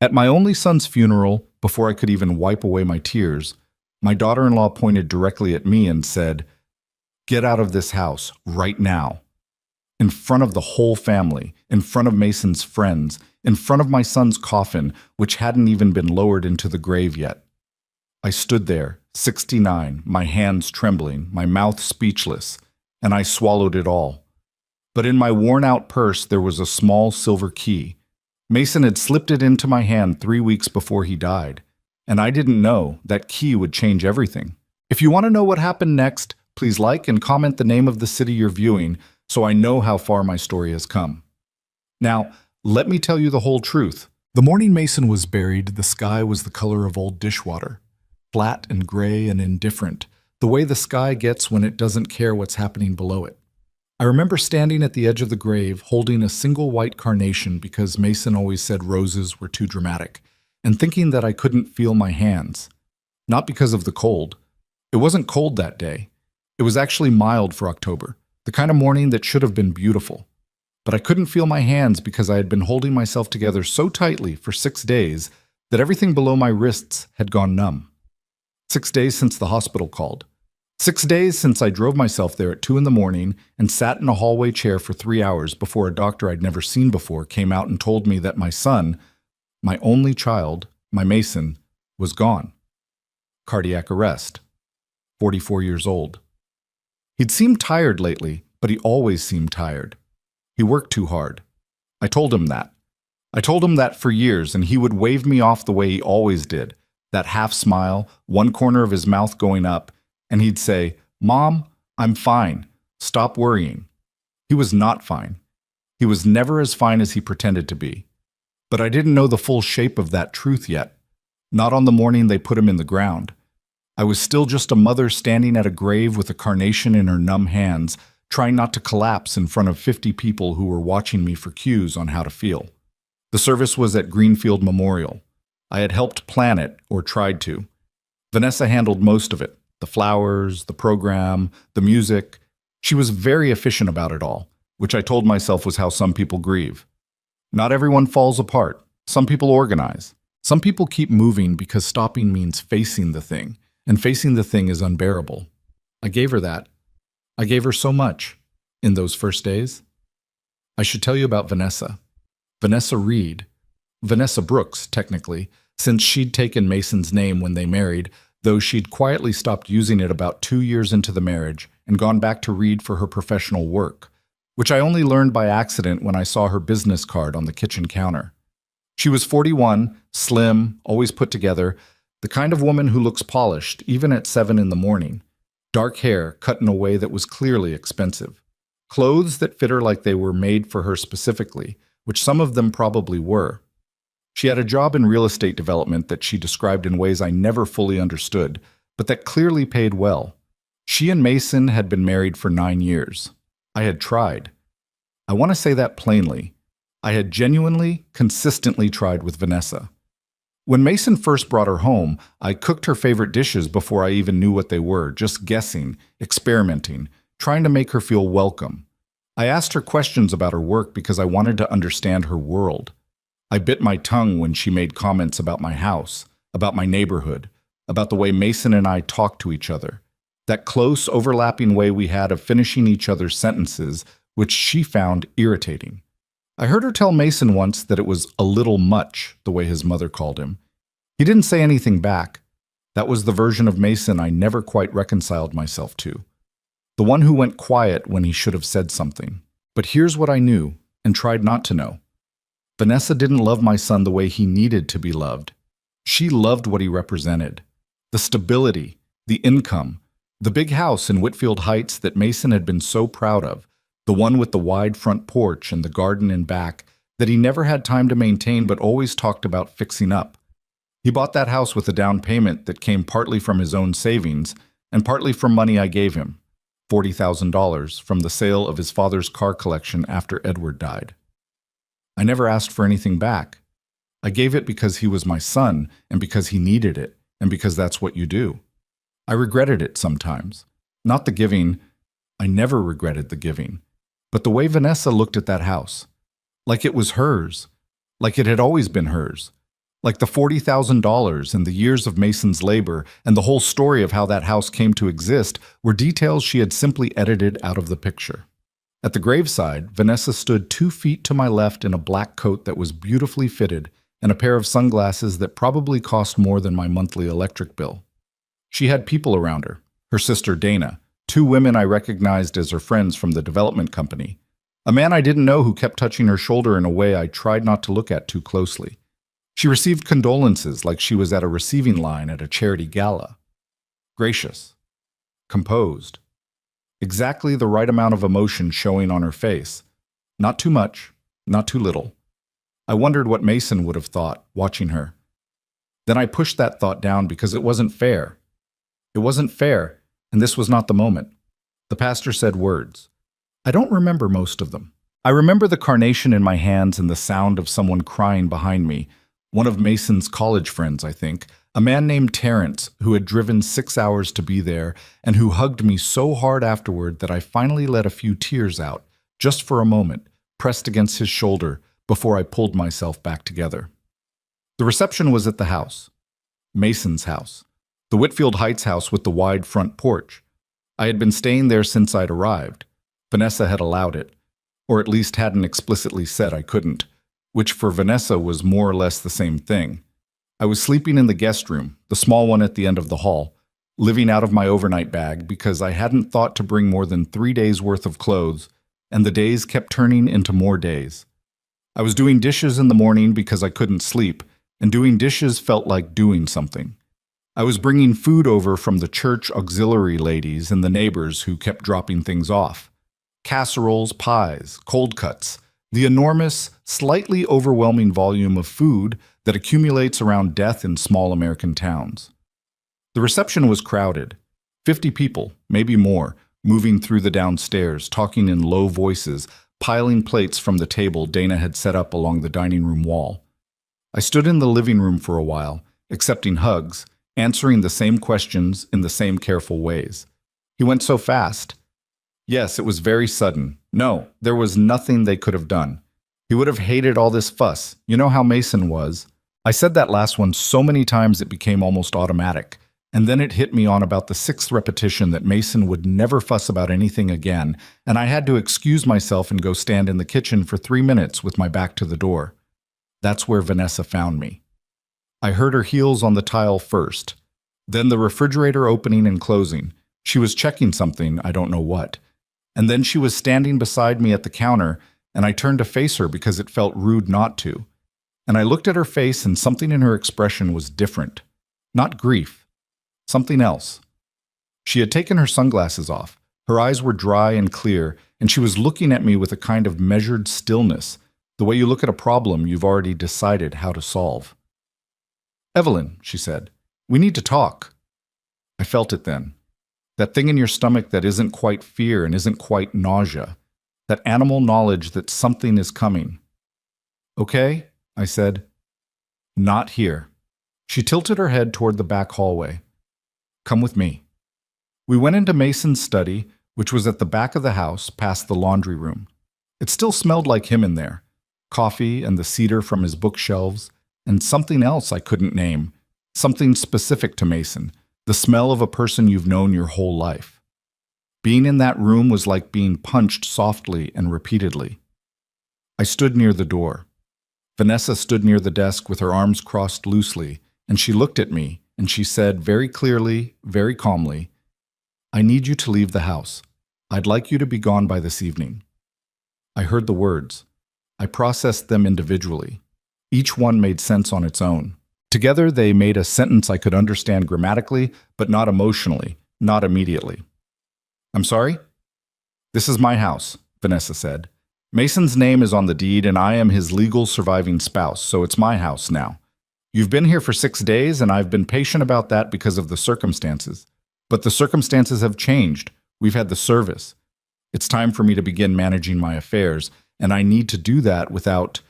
At my only son's funeral, before I could even wipe away my tears, my daughter-in-law pointed directly at me and said, "Get out of this house right now." In front of the whole family, in front of Mason's friends, in front of my son's coffin, which hadn't even been lowered into the grave yet. I stood there, 69, my hands trembling, my mouth speechless, and I swallowed it all. But in my worn-out purse there was a small silver key. Mason had slipped it into my hand 3 weeks before he died, and I didn't know that key would change everything. If you want to know what happened next, please like and comment the name of the city you're viewing so I know how far my story has come. Now, let me tell you the whole truth. The morning Mason was buried, the sky was the color of old dishwater, flat and gray and indifferent, the way the sky gets when it doesn't care what's happening below it. I remember standing at the edge of the grave, holding a single white carnation because Mason always said roses were too dramatic, and thinking that I couldn't feel my hands. Not because of the cold. It wasn't cold that day. It was actually mild for October, the kind of morning that should have been beautiful. But I couldn't feel my hands because I had been holding myself together so tightly for 6 days that everything below my wrists had gone numb. 6 days since the hospital called. 6 days since I drove myself there at 2 in the morning and sat in a hallway chair for 3 hours before a doctor I'd never seen before came out and told me that my son, my only child, my Mason, was gone. Cardiac arrest. 44 years old. He'd seemed tired lately, but he always seemed tired. He worked too hard. I told him that. I told him that for years, and he would wave me off the way he always did, that half smile, one corner of his mouth going up, and he'd say, "Mom, I'm fine. Stop worrying." He was not fine. He was never as fine as he pretended to be. But I didn't know the full shape of that truth yet. Not on the morning they put him in the ground. I was still just a mother standing at a grave with a carnation in her numb hands, trying not to collapse in front of 50 people who were watching me for cues on how to feel. The service was at Greenfield Memorial. I had helped plan it, or tried to. Vanessa handled most of it. The flowers, the program, the music. She was very efficient about it all, which I told myself was how some people grieve. Not everyone falls apart. Some people organize. Some people keep moving because stopping means facing the thing, and facing the thing is unbearable. I gave her that. I gave her so much in those first days. I should tell you about Vanessa. Vanessa Reed. Vanessa Brooks, technically, since she'd taken Mason's name when they married, though she'd quietly stopped using it about 2 years into the marriage and gone back to Reed for her professional work, which I only learned by accident when I saw her business card on the kitchen counter. She was 41, slim, always put together, the kind of woman who looks polished, even at 7 in the morning. Dark hair cut in a way that was clearly expensive. Clothes that fit her like they were made for her specifically, which some of them probably were. She had a job in real estate development that she described in ways I never fully understood, but that clearly paid well. She and Mason had been married for 9 years. I had tried. I want to say that plainly. I had genuinely, consistently tried with Vanessa. When Mason first brought her home, I cooked her favorite dishes before I even knew what they were, just guessing, experimenting, trying to make her feel welcome. I asked her questions about her work because I wanted to understand her world. I bit my tongue when she made comments about my house, about my neighborhood, about the way Mason and I talked to each other, that close, overlapping way we had of finishing each other's sentences, which she found irritating. I heard her tell Mason once that it was a little much, the way his mother called him. He didn't say anything back. That was the version of Mason I never quite reconciled myself to. The one who went quiet when he should have said something. But here's what I knew, and tried not to know. Vanessa didn't love my son the way he needed to be loved. She loved what he represented. The stability, the income, the big house in Whitfield Heights that Mason had been so proud of, the one with the wide front porch and the garden in back that he never had time to maintain but always talked about fixing up. He bought that house with a down payment that came partly from his own savings and partly from money I gave him, $40,000 from the sale of his father's car collection after Edward died. I never asked for anything back. I gave it because he was my son and because he needed it and because that's what you do. I regretted it sometimes. Not the giving. I never regretted the giving. But the way Vanessa looked at that house. Like it was hers. Like it had always been hers. Like the $40,000 and the years of Mason's labor and the whole story of how that house came to exist were details she had simply edited out of the picture. At the graveside, Vanessa stood 2 feet to my left in a black coat that was beautifully fitted and a pair of sunglasses that probably cost more than my monthly electric bill. She had people around her, her sister Dana, 2 women I recognized as her friends from the development company, a man I didn't know who kept touching her shoulder in a way I tried not to look at too closely. She received condolences like she was at a receiving line at a charity gala. Gracious. Composed. Exactly the right amount of emotion showing on her face. Not too much, not too little. I wondered what Mason would have thought, watching her. Then I pushed that thought down because it wasn't fair. It wasn't fair, and this was not the moment. The pastor said words. I don't remember most of them. I remember the carnation in my hands and the sound of someone crying behind me, one of Mason's college friends, I think, a man named Terrence who had driven 6 hours to be there and who hugged me so hard afterward that I finally let a few tears out, just for a moment, pressed against his shoulder before I pulled myself back together. The reception was at the house. Mason's house. The Whitfield Heights house with the wide front porch. I had been staying there since I'd arrived. Vanessa had allowed it, or at least hadn't explicitly said I couldn't, which for Vanessa was more or less the same thing. I was sleeping in the guest room, the small one at the end of the hall, living out of my overnight bag because I hadn't thought to bring more than 3 days' worth of clothes, and the days kept turning into more days. I was doing dishes in the morning because I couldn't sleep, and doing dishes felt like doing something. I was bringing food over from the church auxiliary ladies and the neighbors who kept dropping things off. Casseroles, pies, cold cuts, the enormous, slightly overwhelming volume of food that accumulates around death in small American towns. The reception was crowded. 50 people, maybe more, moving through the downstairs, talking in low voices, piling plates from the table Dana had set up along the dining room wall. I stood in the living room for a while, accepting hugs, answering the same questions in the same careful ways. He went so fast. Yes, it was very sudden. No, there was nothing they could have done. He would have hated all this fuss. You know how Mason was. I said that last one so many times it became almost automatic. And then it hit me on about the 6th repetition that Mason would never fuss about anything again, and I had to excuse myself and go stand in the kitchen for 3 minutes with my back to the door. That's where Vanessa found me. I heard her heels on the tile first, then the refrigerator opening and closing. She was checking something, I don't know what. And then she was standing beside me at the counter, and I turned to face her because it felt rude not to. And I looked at her face, and something in her expression was different. Not grief. Something else. She had taken her sunglasses off. Her eyes were dry and clear, and she was looking at me with a kind of measured stillness, the way you look at a problem you've already decided how to solve. Evelyn, she said, we need to talk. I felt it then. That thing in your stomach that isn't quite fear and isn't quite nausea. That animal knowledge that something is coming. Okay, I said. Not here. She tilted her head toward the back hallway. Come with me. We went into Mason's study, which was at the back of the house past the laundry room. It still smelled like him in there. Coffee and the cedar from his bookshelves, and something else I couldn't name. Something specific to Mason. The smell of a person you've known your whole life. Being in that room was like being punched softly and repeatedly. I stood near the door. Vanessa stood near the desk with her arms crossed loosely, and she looked at me, and she said very clearly, very calmly, I need you to leave the house. I'd like you to be gone by this evening. I heard the words. I processed them individually. Each one made sense on its own. Together, they made a sentence I could understand grammatically, but not emotionally, not immediately. I'm sorry? This is my house, Vanessa said. Mason's name is on the deed, and I am his legal surviving spouse, so it's my house now. You've been here for 6 days, and I've been patient about that because of the circumstances. But the circumstances have changed. We've had the service. It's time for me to begin managing my affairs, and I need to do that without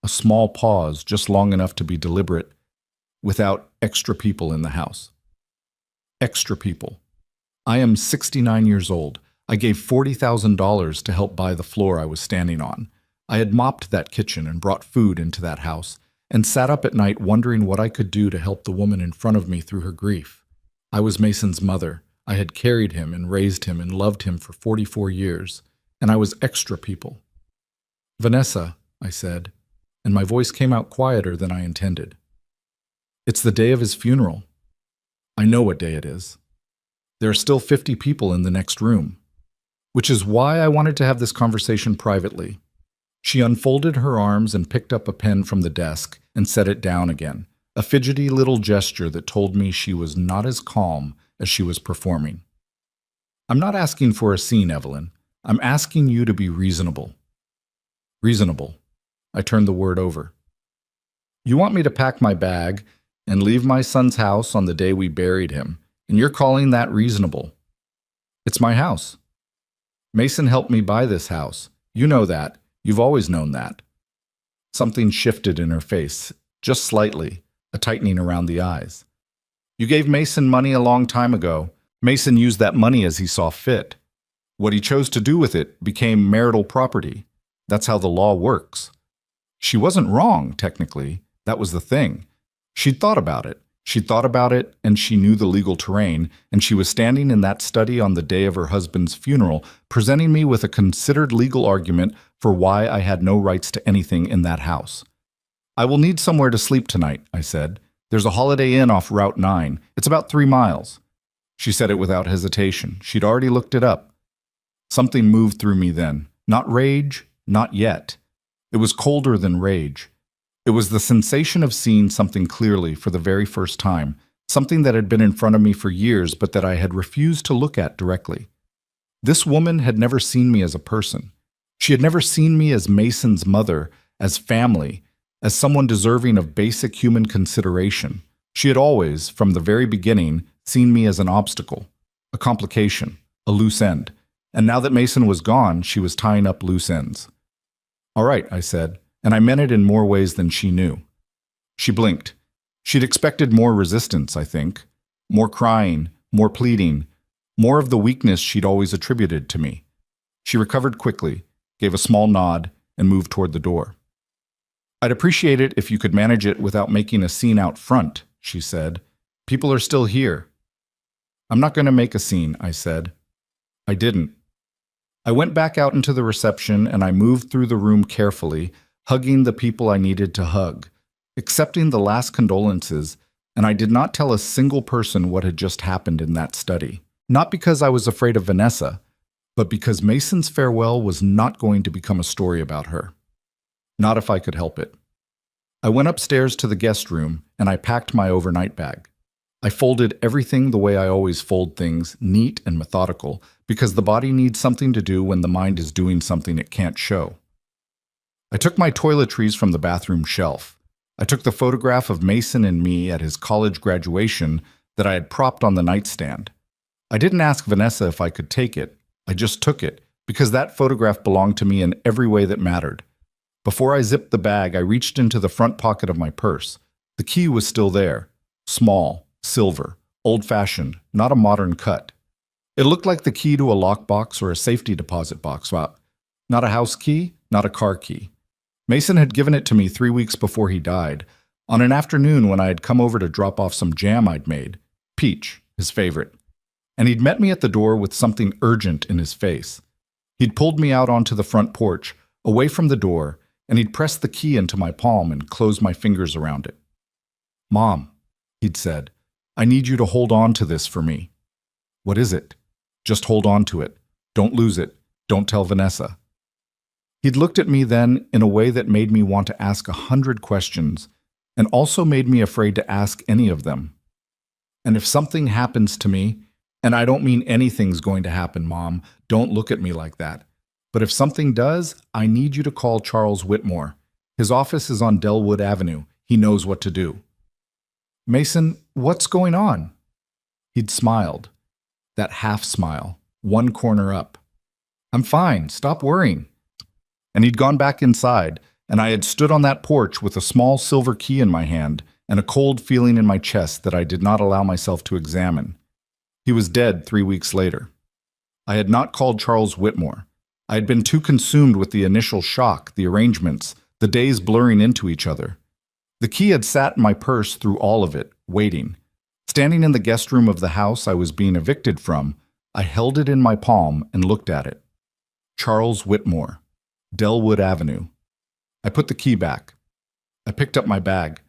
a small pause, just long enough to be deliberate, without extra people in the house. Extra people. I am 69 years old. I gave $40,000 to help buy the floor I was standing on. I had mopped that kitchen and brought food into that house, and sat up at night wondering what I could do to help the woman in front of me through her grief. I was Mason's mother. I had carried him and raised him and loved him for 44 years, and I was extra people. "Vanessa," I said, and my voice came out quieter than I intended. "It's the day of his funeral. I know what day it is. There are still 50 people in the next room, which is why I wanted to have this conversation privately." She unfolded her arms and picked up a pen from the desk and set it down again, a fidgety little gesture that told me she was not as calm as she was performing. "I'm not asking for a scene, Evelyn. I'm asking you to be reasonable." "Reasonable." I turned the word over. "You want me to pack my bag and leave my son's house on the day we buried him, and you're calling that reasonable?" "It's my house. Mason helped me buy this house. You know that. You've always known that." Something shifted in her face, just slightly, a tightening around the eyes. "You gave Mason money a long time ago. Mason used that money as he saw fit. What he chose to do with it became marital property. That's how the law works. She wasn't wrong, technically. That was the thing. She'd thought about it. She'd thought about it, and she knew the legal terrain, and she was standing in that study on the day of her husband's funeral, presenting me with a considered legal argument for why I had no rights to anything in that house. "I will need somewhere to sleep tonight," I said. "There's a Holiday Inn off Route 9. It's about 3 miles. She said it without hesitation. She'd already looked it up. Something moved through me then. Not rage, not yet. It was colder than rage. It was the sensation of seeing something clearly for the very first time, something that had been in front of me for years but that I had refused to look at directly. This woman had never seen me as a person. She had never seen me as Mason's mother, as family, as someone deserving of basic human consideration. She had always, from the very beginning, seen me as an obstacle, a complication, a loose end. And now that Mason was gone, she was tying up loose ends. "All right," I said, and I meant it in more ways than she knew. She blinked. She'd expected more resistance, I think. More crying, more pleading, more of the weakness she'd always attributed to me. She recovered quickly, gave a small nod, and moved toward the door. "I'd appreciate it if you could manage it without making a scene out front," she said. "People are still here." "I'm not going to make a scene," I said. I didn't. I went back out into the reception and I moved through the room carefully, hugging the people I needed to hug, accepting the last condolences, and I did not tell a single person what had just happened in that study. Not because I was afraid of Vanessa, but because Mason's farewell was not going to become a story about her. Not if I could help it. I went upstairs to the guest room and I packed my overnight bag. I folded everything the way I always fold things, neat and methodical, because the body needs something to do when the mind is doing something it can't show. I took my toiletries from the bathroom shelf. I took the photograph of Mason and me at his college graduation that I had propped on the nightstand. I didn't ask Vanessa if I could take it. I just took it, because that photograph belonged to me in every way that mattered. Before I zipped the bag, I reached into the front pocket of my purse. The key was still there, small, silver, old-fashioned, not a modern cut. It looked like the key to a lockbox or a safety deposit box. Not a house key, not a car key. Mason had given it to me 3 weeks before he died, on an afternoon when I had come over to drop off some jam I'd made, peach, his favorite. And he'd met me at the door with something urgent in his face. He'd pulled me out onto the front porch, away from the door, and he'd pressed the key into my palm and closed my fingers around it. "Mom," he'd said, "I need you to hold on to this for me." "What is it?" "Just hold on to it. Don't lose it. Don't tell Vanessa." He'd looked at me then in a way that made me want to ask 100 questions, and also made me afraid to ask any of them. "And if something happens to me, and I don't mean anything's going to happen, Mom, don't look at me like that. But if something does, I need you to call Charles Whitmore. His office is on Delwood Avenue. He knows what to do." "Mason, what's going on?" He'd smiled. That half smile, one corner up. "I'm fine. Stop worrying." And he'd gone back inside, and I had stood on that porch with a small silver key in my hand and a cold feeling in my chest that I did not allow myself to examine. He was dead 3 weeks later. I had not called Charles Whitmore. I had been too consumed with the initial shock, the arrangements, the days blurring into each other. The key had sat in my purse through all of it, waiting. Standing in the guest room of the house I was being evicted from, I held it in my palm and looked at it. Charles Whitmore, Delwood Avenue. I put the key back. I picked up my bag.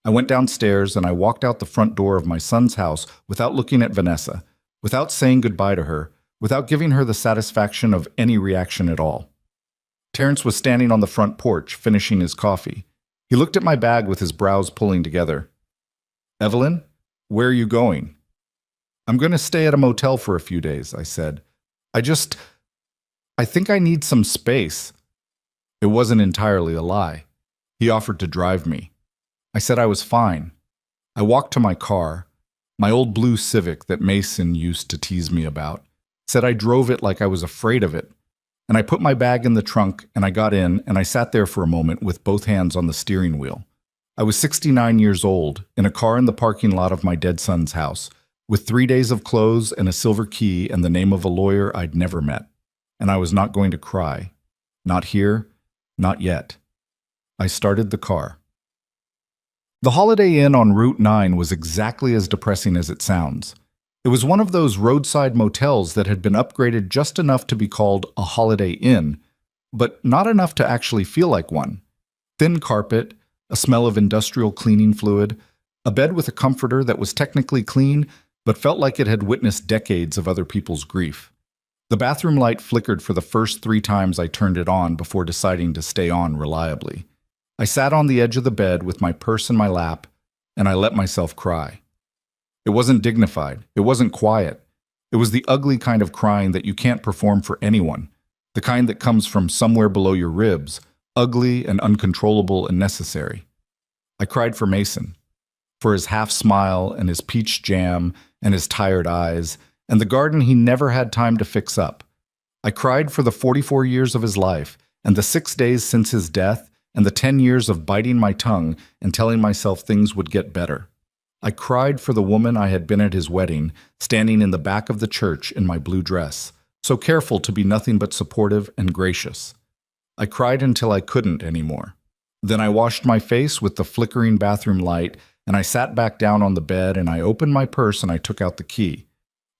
I went downstairs and I walked out the front door of my son's house without looking at Vanessa, without saying goodbye to her, without giving her the satisfaction of any reaction at all. Terrence was standing on the front porch, finishing his coffee. He looked at my bag with his brows pulling together. "Evelyn, where are you going?" "I'm going to stay at a motel for a few days," I said. I think I need some space." It wasn't entirely a lie. He offered to drive me. I said I was fine. I walked to my car, my old blue Civic that Mason used to tease me about, said I drove it like I was afraid of it. And I put my bag in the trunk and I got in and I sat there for a moment with both hands on the steering wheel. I was 69 years old, in a car in the parking lot of my dead son's house, with 3 days of clothes and a silver key and the name of a lawyer I'd never met. And I was not going to cry. Not here, not yet. I started the car. The Holiday Inn on Route 9 was exactly as depressing as it sounds. It was one of those roadside motels that had been upgraded just enough to be called a Holiday Inn, but not enough to actually feel like one. Thin carpet, a smell of industrial cleaning fluid, a bed with a comforter that was technically clean but felt like it had witnessed decades of other people's grief. The bathroom light flickered for the first 3 times I turned it on before deciding to stay on reliably. I sat on the edge of the bed with my purse in my lap, and I let myself cry. It wasn't dignified. It wasn't quiet. It was the ugly kind of crying that you can't perform for anyone, the kind that comes from somewhere below your ribs, ugly and uncontrollable and necessary. I cried for Mason, for his half smile and his peach jam and his tired eyes, and the garden he never had time to fix up. I cried for the 44 years of his life, and the 6 days since his death, and the 10 years of biting my tongue and telling myself things would get better. I cried for the woman I had been at his wedding, standing in the back of the church in my blue dress, so careful to be nothing but supportive and gracious. I cried until I couldn't anymore. Then I washed my face with the flickering bathroom light, and I sat back down on the bed and I opened my purse and I took out the key.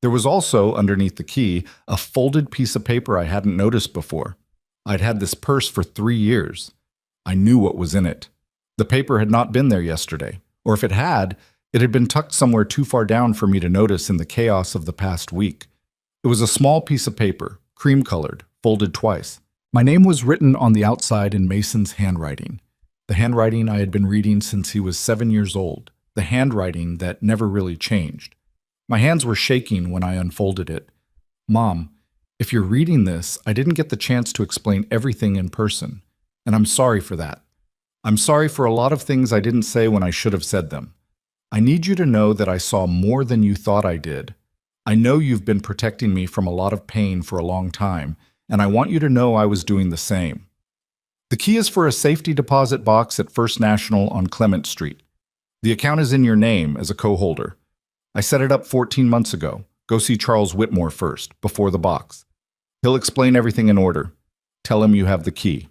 There was also, underneath the key, a folded piece of paper I hadn't noticed before. I'd had this purse for 3 years. I knew what was in it. The paper had not been there yesterday, or if it had been tucked somewhere too far down for me to notice in the chaos of the past week. It was a small piece of paper, cream-colored, folded twice. My name was written on the outside in Mason's handwriting, the handwriting I had been reading since he was 7 years old, the handwriting that never really changed. My hands were shaking when I unfolded it. "Mom, if you're reading this, I didn't get the chance to explain everything in person. And I'm sorry for that. I'm sorry for a lot of things I didn't say when I should have said them. I need you to know that I saw more than you thought I did. I know you've been protecting me from a lot of pain for a long time, and I want you to know I was doing the same. The key is for a safety deposit box at First National on Clement Street. The account is in your name as a co-holder. I set it up 14 months ago. Go see Charles Whitmore first, before the box. He'll explain everything in order. Tell him you have the key.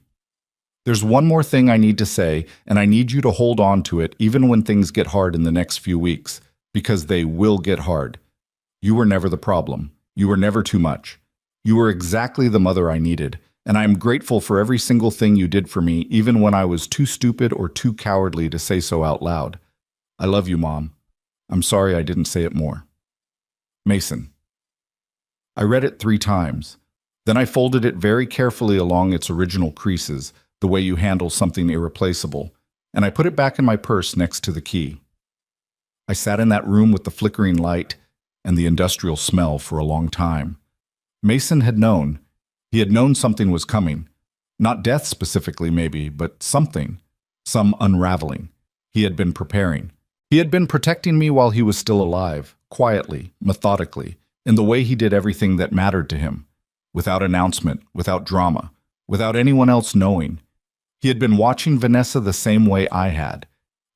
There's one more thing I need to say, and I need you to hold on to it even when things get hard in the next few weeks, because they will get hard. You were never the problem. You were never too much. You were exactly the mother I needed, and I am grateful for every single thing you did for me, even when I was too stupid or too cowardly to say so out loud. I love you, Mom. I'm sorry I didn't say it more. Mason." I read it 3 times. Then I folded it very carefully along its original creases, the way you handle something irreplaceable, and I put it back in my purse next to the key. I sat in that room with the flickering light and the industrial smell for a long time. Mason had known. He had known something was coming. Not death specifically, maybe, but something. Some unraveling. He had been preparing. He had been protecting me while he was still alive, quietly, methodically, in the way he did everything that mattered to him, without announcement, without drama, without anyone else knowing. He had been watching Vanessa the same way I had.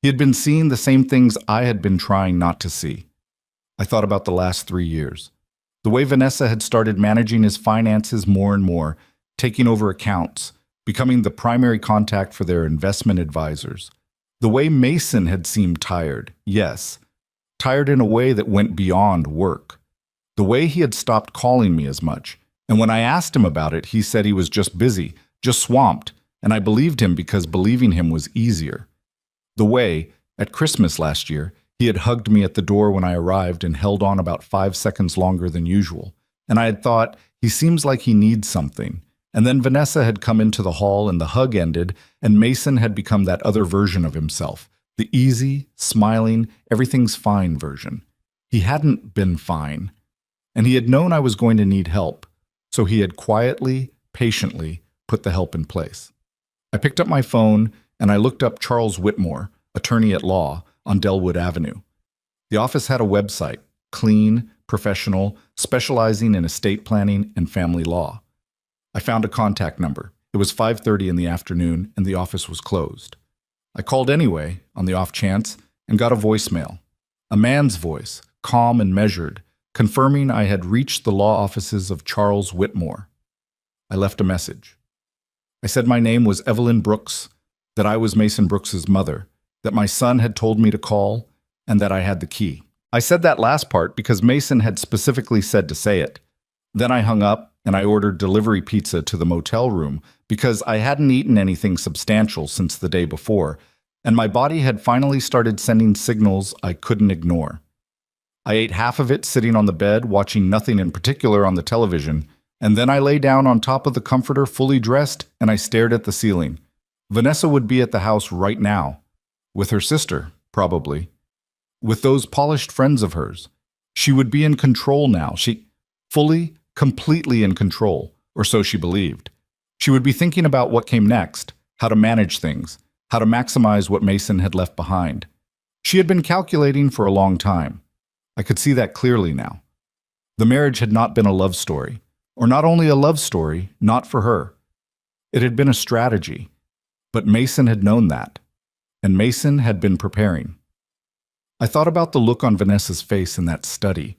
He had been seeing the same things I had been trying not to see. I thought about the last 3 years. The way Vanessa had started managing his finances more and more, taking over accounts, becoming the primary contact for their investment advisors. The way Mason had seemed tired, yes, tired in a way that went beyond work. The way he had stopped calling me as much, and when I asked him about it, he said he was just busy, just swamped, and I believed him because believing him was easier. The way, at Christmas last year, he had hugged me at the door when I arrived and held on about 5 seconds longer than usual, and I had thought, he seems like he needs something. And then Vanessa had come into the hall and the hug ended, and Mason had become that other version of himself, the easy, smiling, everything's fine version. He hadn't been fine, and he had known I was going to need help, so he had quietly, patiently put the help in place. I picked up my phone and I looked up Charles Whitmore, attorney at law, on Delwood Avenue. The office had a website, clean, professional, specializing in estate planning and family law. I found a contact number. It was 5:30 in the afternoon and the office was closed. I called anyway, on the off chance, and got a voicemail. A man's voice, calm and measured, confirming I had reached the law offices of Charles Whitmore. I left a message. I said my name was Evelyn Brooks, that I was Mason Brooks's mother, that my son had told me to call, and that I had the key. I said that last part because Mason had specifically said to say it. Then I hung up and I ordered delivery pizza to the motel room because I hadn't eaten anything substantial since the day before, and my body had finally started sending signals I couldn't ignore. I ate half of it sitting on the bed, watching nothing in particular on the television, and then I lay down on top of the comforter fully dressed and I stared at the ceiling. Vanessa would be at the house right now, with her sister, probably, with those polished friends of hers. She would be in control now. She fully, completely in control, or so she believed. She would be thinking about what came next, how to manage things, how to maximize what Mason had left behind. She had been calculating for a long time. I could see that clearly now. The marriage had not been a love story, or not only a love story, not for her. It had been a strategy, but Mason had known that, and Mason had been preparing. I thought about the look on Vanessa's face in that study,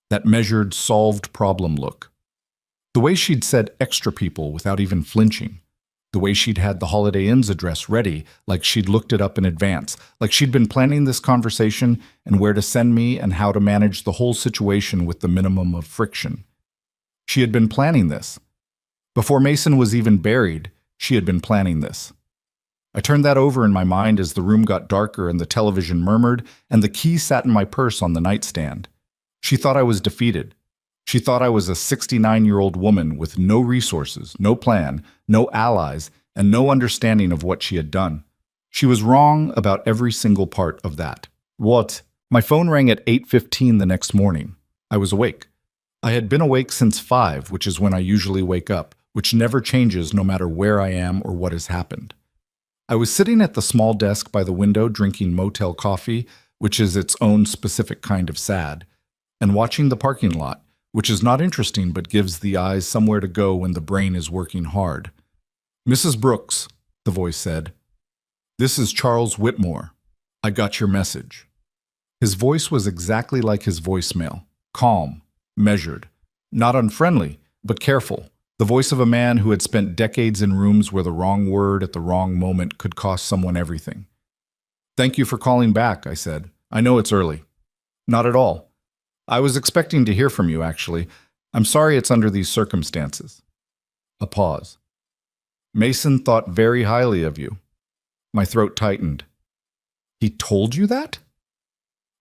that measured, solved problem look. The way she'd said extra people without even flinching. The way she'd had the Holiday Inn's address ready, like she'd looked it up in advance, like she'd been planning this conversation and where to send me and how to manage the whole situation with the minimum of friction. She had been planning this. Before Mason was even buried, she had been planning this. I turned that over in my mind as the room got darker and the television murmured and the key sat in my purse on the nightstand. She thought I was defeated. She thought I was a 69-year-old woman with no resources, no plan, no allies, and no understanding of what she had done. She was wrong about every single part of that. What? My phone rang at 8:15 the next morning. I was awake. I had been awake since 5, which is when I usually wake up, which never changes no matter where I am or what has happened. I was sitting at the small desk by the window drinking motel coffee, which is its own specific kind of sad, and watching the parking lot, which is not interesting but gives the eyes somewhere to go when the brain is working hard. "Mrs. Brooks," the voice said, "this is Charles Whitmore. I got your message." His voice was exactly like his voicemail, calm, measured, not unfriendly, but careful, the voice of a man who had spent decades in rooms where the wrong word at the wrong moment could cost someone everything. "Thank you for calling back," I said. "I know it's early." "Not at all. I was expecting to hear from you, actually. I'm sorry it's under these circumstances." A pause. "Mason thought very highly of you." My throat tightened. "He told you that?"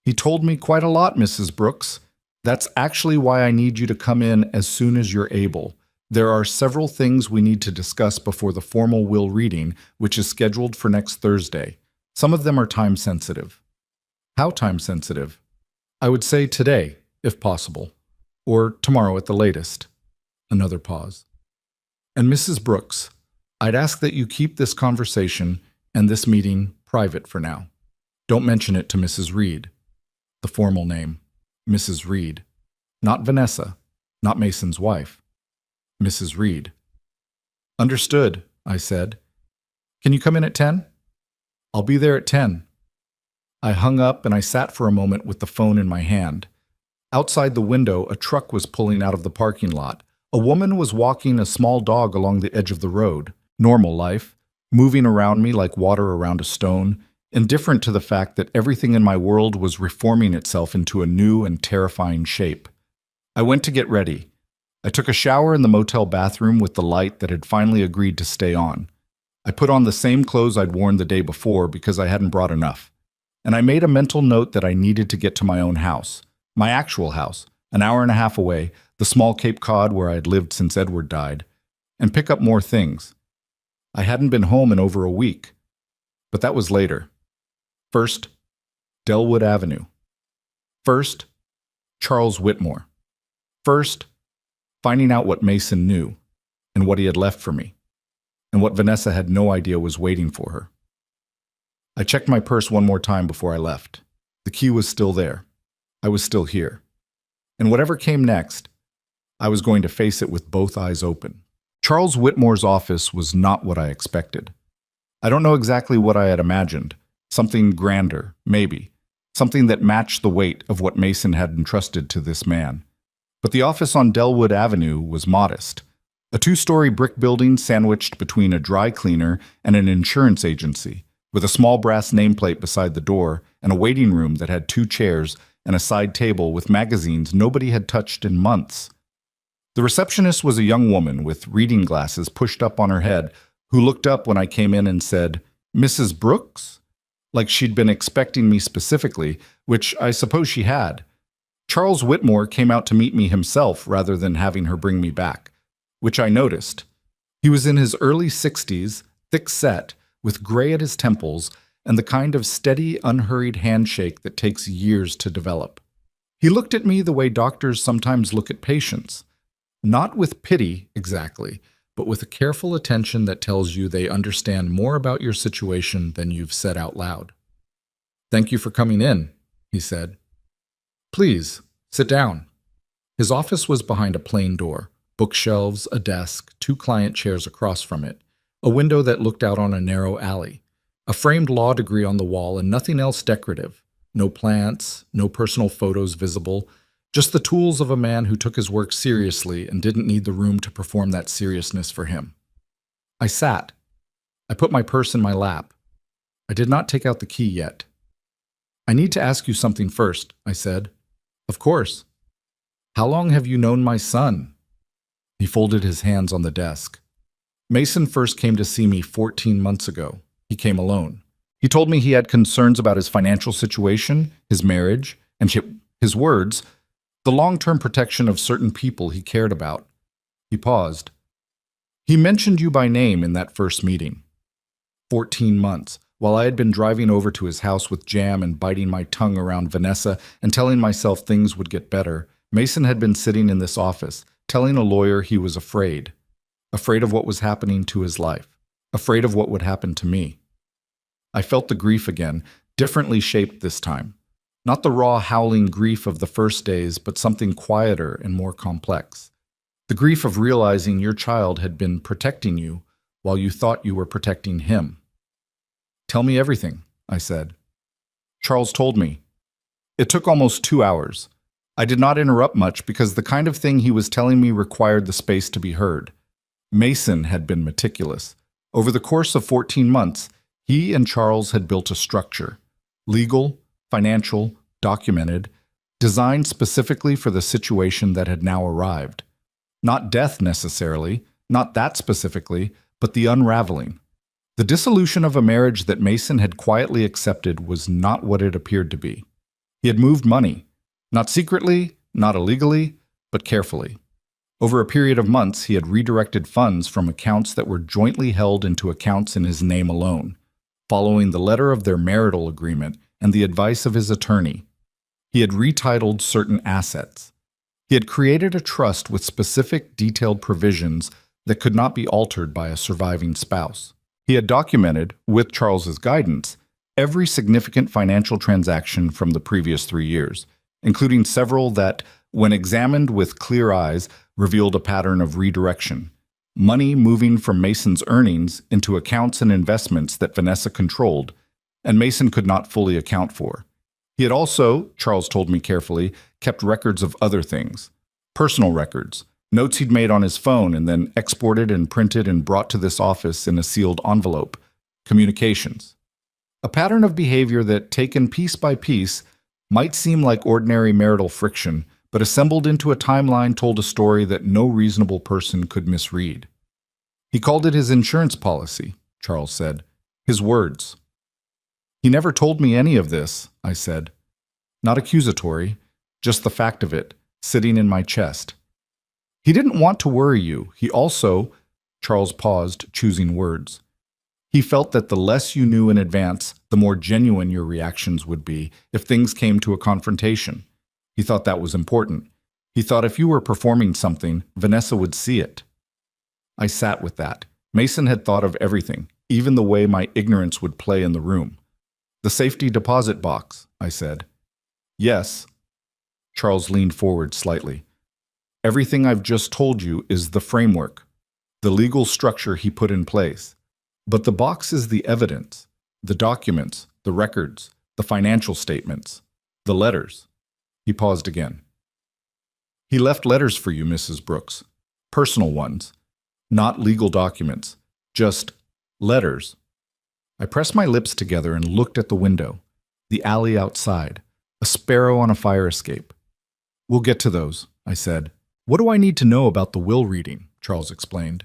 "He told me quite a lot, Mrs. Brooks. That's actually why I need you to come in as soon as you're able. There are several things we need to discuss before the formal will reading, which is scheduled for next Thursday. Some of them are time-sensitive." "How time-sensitive?" "I would say today, if possible, or tomorrow at the latest." Another pause. "And Mrs. Brooks, I'd ask that you keep this conversation and this meeting private for now. Don't mention it to Mrs. Reed." The formal name, Mrs. Reed. Not Vanessa, not Mason's wife. Mrs. Reed. "Understood," I said. "Can you come in at 10? "I'll be there at 10. I hung up and I sat for a moment with the phone in my hand. Outside the window, a truck was pulling out of the parking lot. A woman was walking a small dog along the edge of the road. Normal life, moving around me like water around a stone, indifferent to the fact that everything in my world was reforming itself into a new and terrifying shape. I went to get ready. I took a shower in the motel bathroom with the light that had finally agreed to stay on. I put on the same clothes I'd worn the day before because I hadn't brought enough. And I made a mental note that I needed to get to my own house, my actual house, an hour and a half away, the small Cape Cod where I had lived since Edward died, and pick up more things. I hadn't been home in over a week, but that was later. First, Delwood Avenue. First, Charles Whitmore. First, finding out what Mason knew and what he had left for me, and what Vanessa had no idea was waiting for her. I checked my purse one more time before I left. The key was still there. I was still here. And whatever came next, I was going to face it with both eyes open. Charles Whitmore's office was not what I expected. I don't know exactly what I had imagined. Something grander, maybe. Something that matched the weight of what Mason had entrusted to this man. But the office on Delwood Avenue was modest. A 2-story brick building sandwiched between a dry cleaner and an insurance agency, with a small brass nameplate beside the door and a waiting room that had 2 chairs and a side table with magazines nobody had touched in months. The receptionist was a young woman with reading glasses pushed up on her head who looked up when I came in and said, "Mrs. Brooks?" Like she'd been expecting me specifically, which I suppose she had. Charles Whitmore came out to meet me himself rather than having her bring me back, which I noticed. He was in his early 60s, thick-set, with gray at his temples, and the kind of steady, unhurried handshake that takes years to develop. He looked at me the way doctors sometimes look at patients. Not with pity, exactly, but with a careful attention that tells you they understand more about your situation than you've said out loud. "Thank you for coming in," he said. "Please, sit down." His office was behind a plain door, bookshelves, a desk, 2 client chairs across from it, a window that looked out on a narrow alley, a framed law degree on the wall, and nothing else decorative. No plants, no personal photos visible, just the tools of a man who took his work seriously and didn't need the room to perform that seriousness for him. I sat. I put my purse in my lap. I did not take out the key yet. "I need to ask you something first," I said. "Of course." "How long have you known my son?" He folded his hands on the desk. "Mason first came to see me 14 months ago. He came alone. He told me he had concerns about his financial situation, his marriage, and his words, the long-term protection of certain people he cared about." He paused. "He mentioned you by name in that first meeting. 14 months, while I had been driving over to his house with jam and biting my tongue around Vanessa and telling myself things would get better, Mason had been sitting in this office, telling a lawyer he was afraid. Afraid of what was happening to his life. Afraid of what would happen to me. I felt the grief again, differently shaped this time. Not the raw, howling grief of the first days, but something quieter and more complex. The grief of realizing your child had been protecting you while you thought you were protecting him. "Tell me everything," I said. Charles told me. It took almost 2 hours. I did not interrupt much because the kind of thing he was telling me required the space to be heard. Mason had been meticulous. Over the course of 14 months, he and Charles had built a structure, legal, financial, documented, designed specifically for the situation that had now arrived. Not death necessarily, not that specifically, but the unraveling. The dissolution of a marriage that Mason had quietly accepted was not what it appeared to be. He had moved money, not secretly, not illegally, but carefully. Over a period of months, he had redirected funds from accounts that were jointly held into accounts in his name alone, following the letter of their marital agreement and the advice of his attorney. He had retitled certain assets. He had created a trust with specific, detailed provisions that could not be altered by a surviving spouse. He had documented, with Charles's guidance, every significant financial transaction from the previous 3 years, including several that, when examined with clear eyes, revealed a pattern of redirection. Money moving from Mason's earnings into accounts and investments that Vanessa controlled, and Mason could not fully account for. He had also, Charles told me carefully, kept records of other things. Personal records, notes he'd made on his phone and then exported and printed and brought to this office in a sealed envelope. Communications. A pattern of behavior that, taken piece by piece, might seem like ordinary marital friction, but assembled into a timeline told a story that no reasonable person could misread. He called it his insurance policy, Charles said. His words. He never told me any of this, I said. Not accusatory, just the fact of it, sitting in my chest. He didn't want to worry you. He also, Charles paused, choosing words. He felt that the less you knew in advance, the more genuine your reactions would be if things came to a confrontation. He thought that was important. He thought if you were performing something, Vanessa would see it. I sat with that. Mason had thought of everything, even the way my ignorance would play in the room. The safety deposit box, I said. Yes. Charles leaned forward slightly. Everything I've just told you is the framework, the legal structure he put in place. But the box is the evidence, the documents, the records, the financial statements, the letters. He paused again. He left letters for you, Mrs. Brooks. Personal ones. Not legal documents. Just letters. I pressed my lips together and looked at the window, the alley outside, a sparrow on a fire escape. We'll get to those, I said. What do I need to know about the will reading? Charles explained.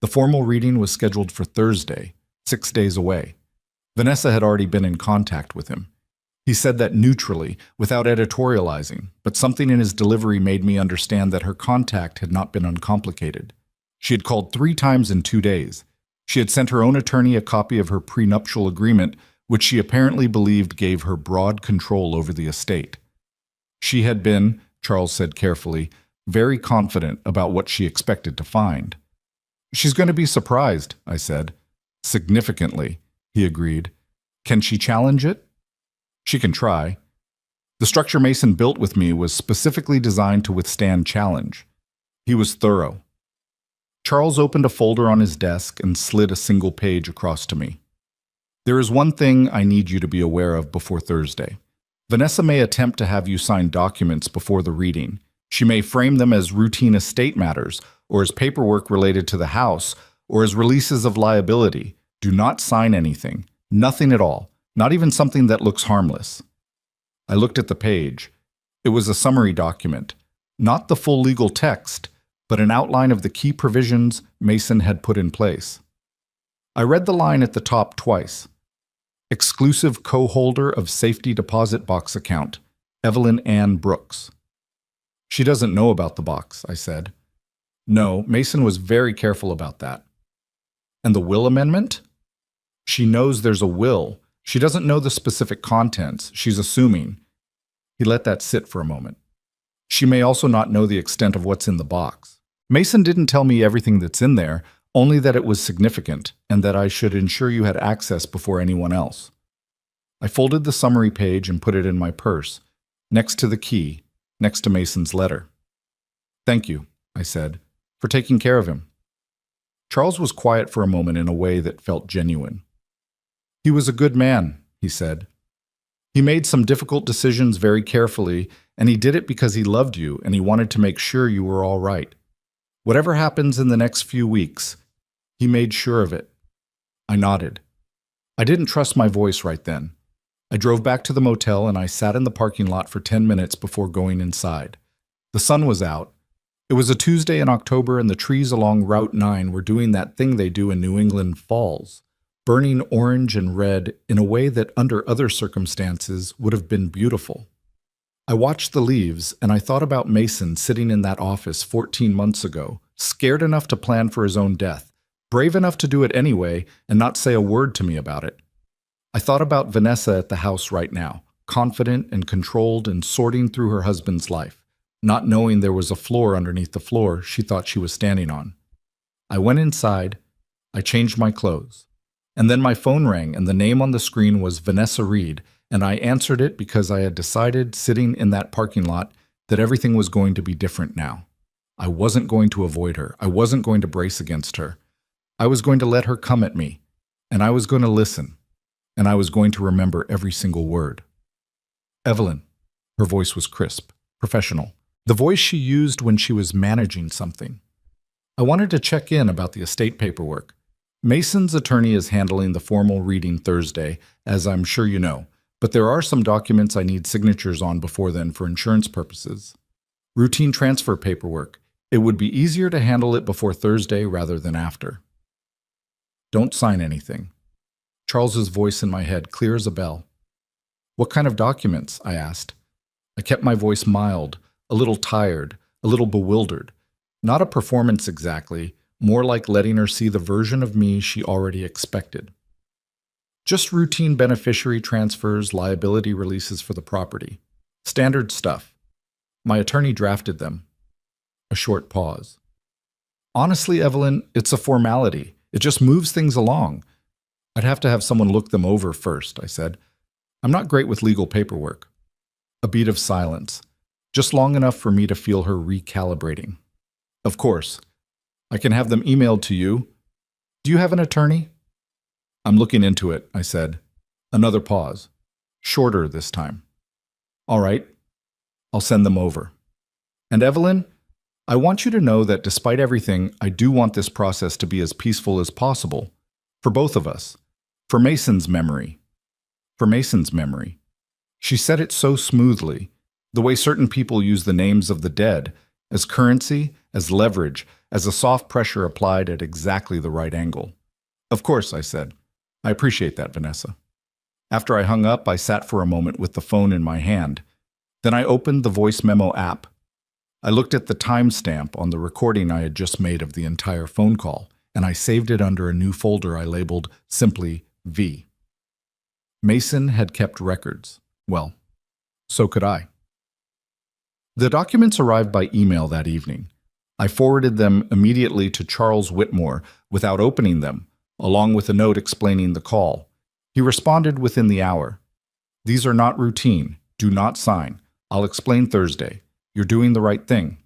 The formal reading was scheduled for Thursday, 6 days away. Vanessa had already been in contact with him. He said that neutrally, without editorializing, but something in his delivery made me understand that her contact had not been uncomplicated. She had called 3 times in 2 days. She had sent her own attorney a copy of her prenuptial agreement, which she apparently believed gave her broad control over the estate. She had been, Charles said carefully, very confident about what she expected to find. She's going to be surprised, I said. Significantly, he agreed. Can she challenge it? She can try. The structure Mason built with me was specifically designed to withstand challenge. He was thorough. Charles opened a folder on his desk and slid a single page across to me. There is one thing I need you to be aware of before Thursday. Vanessa may attempt to have you sign documents before the reading. She may frame them as routine estate matters, or as paperwork related to the house, or as releases of liability. Do not sign anything. Nothing at all. Not even something that looks harmless. I looked at the page. It was a summary document. Not the full legal text, but an outline of the key provisions Mason had put in place. I read the line at the top twice. Exclusive co-holder of safety deposit box account, Evelyn Ann Brooks. She doesn't know about the box, I said. No, Mason was very careful about that. And the will amendment? She knows there's a will. She doesn't know the specific contents. She's assuming. He let that sit for a moment. She may also not know the extent of what's in the box. Mason didn't tell me everything that's in there, only that it was significant and that I should ensure you had access before anyone else. I folded the summary page and put it in my purse, next to the key, next to Mason's letter. Thank you, I said, for taking care of him. Charles was quiet for a moment in a way that felt genuine. He was a good man, he said. He made some difficult decisions very carefully, and he did it because he loved you and he wanted to make sure you were all right. Whatever happens in the next few weeks, he made sure of it. I nodded. I didn't trust my voice right then. I drove back to the motel and I sat in the parking lot for 10 minutes before going inside. The sun was out. It was a Tuesday in October and the trees along Route 9 were doing that thing they do in New England falls, burning orange and red in a way that under other circumstances would have been beautiful. I watched the leaves and I thought about Mason sitting in that office 14 months ago, scared enough to plan for his own death, brave enough to do it anyway and not say a word to me about it. I thought about Vanessa at the house right now, confident and controlled and sorting through her husband's life, not knowing there was a floor underneath the floor she thought she was standing on. I went inside, I changed my clothes, and then my phone rang and the name on the screen was Vanessa Reed, and I answered it because I had decided, sitting in that parking lot, that everything was going to be different now. I wasn't going to avoid her. I wasn't going to brace against her. I was going to let her come at me, and I was going to listen, and I was going to remember every single word. Evelyn. Her voice was crisp, professional, the voice she used when she was managing something. I wanted to check in about the estate paperwork. Mason's attorney is handling the formal reading Thursday, as I'm sure you know, but there are some documents I need signatures on before then for insurance purposes. Routine transfer paperwork. It would be easier to handle it before Thursday rather than after. Don't sign anything. Charles's voice in my head, clear as a bell. What kind of documents? I asked. I kept my voice mild, a little tired, a little bewildered. Not a performance exactly, more like letting her see the version of me she already expected. Just routine beneficiary transfers, liability releases for the property. Standard stuff. My attorney drafted them. A short pause. Honestly, Evelyn, it's a formality. It just moves things along. I'd have to have someone look them over first, I said. I'm not great with legal paperwork. A beat of silence, just long enough for me to feel her recalibrating. Of course. I can have them emailed to you. Do you have an attorney? I'm looking into it, I said. Another pause. Shorter this time. All right. I'll send them over. And Evelyn, I want you to know that despite everything, I do want this process to be as peaceful as possible. For both of us. For Mason's memory. For Mason's memory. She said it so smoothly, the way certain people use the names of the dead, as currency, as leverage, as a soft pressure applied at exactly the right angle. Of course, I said. I appreciate that, Vanessa. After I hung up, I sat for a moment with the phone in my hand. Then I opened the voice memo app. I looked at the timestamp on the recording I had just made of the entire phone call, and I saved it under a new folder I labeled simply V. Mason had kept records. Well, so could I. The documents arrived by email that evening. I forwarded them immediately to Charles Whitmore without opening them, along with a note explaining the call. He responded within the hour. These are not routine. Do not sign. I'll explain Thursday. You're doing the right thing.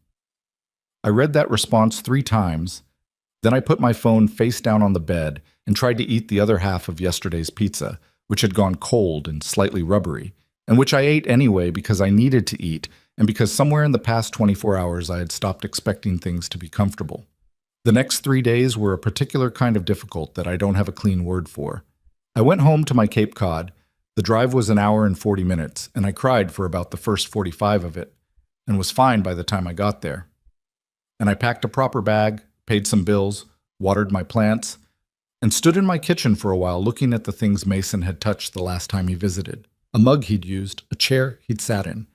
I read that response 3 times. Then I put my phone face down on the bed and tried to eat the other half of yesterday's pizza, which had gone cold and slightly rubbery, and which I ate anyway because I needed to eat and because somewhere in the past 24 hours I had stopped expecting things to be comfortable. The next 3 days were a particular kind of difficult that I don't have a clean word for. I went home to my Cape Cod. The drive was an hour and 40 minutes, and I cried for about the first 45 of it, and was fine by the time I got there. And I packed a proper bag, paid some bills, watered my plants, and stood in my kitchen for a while looking at the things Mason had touched the last time he visited. A mug he'd used, a chair he'd sat in.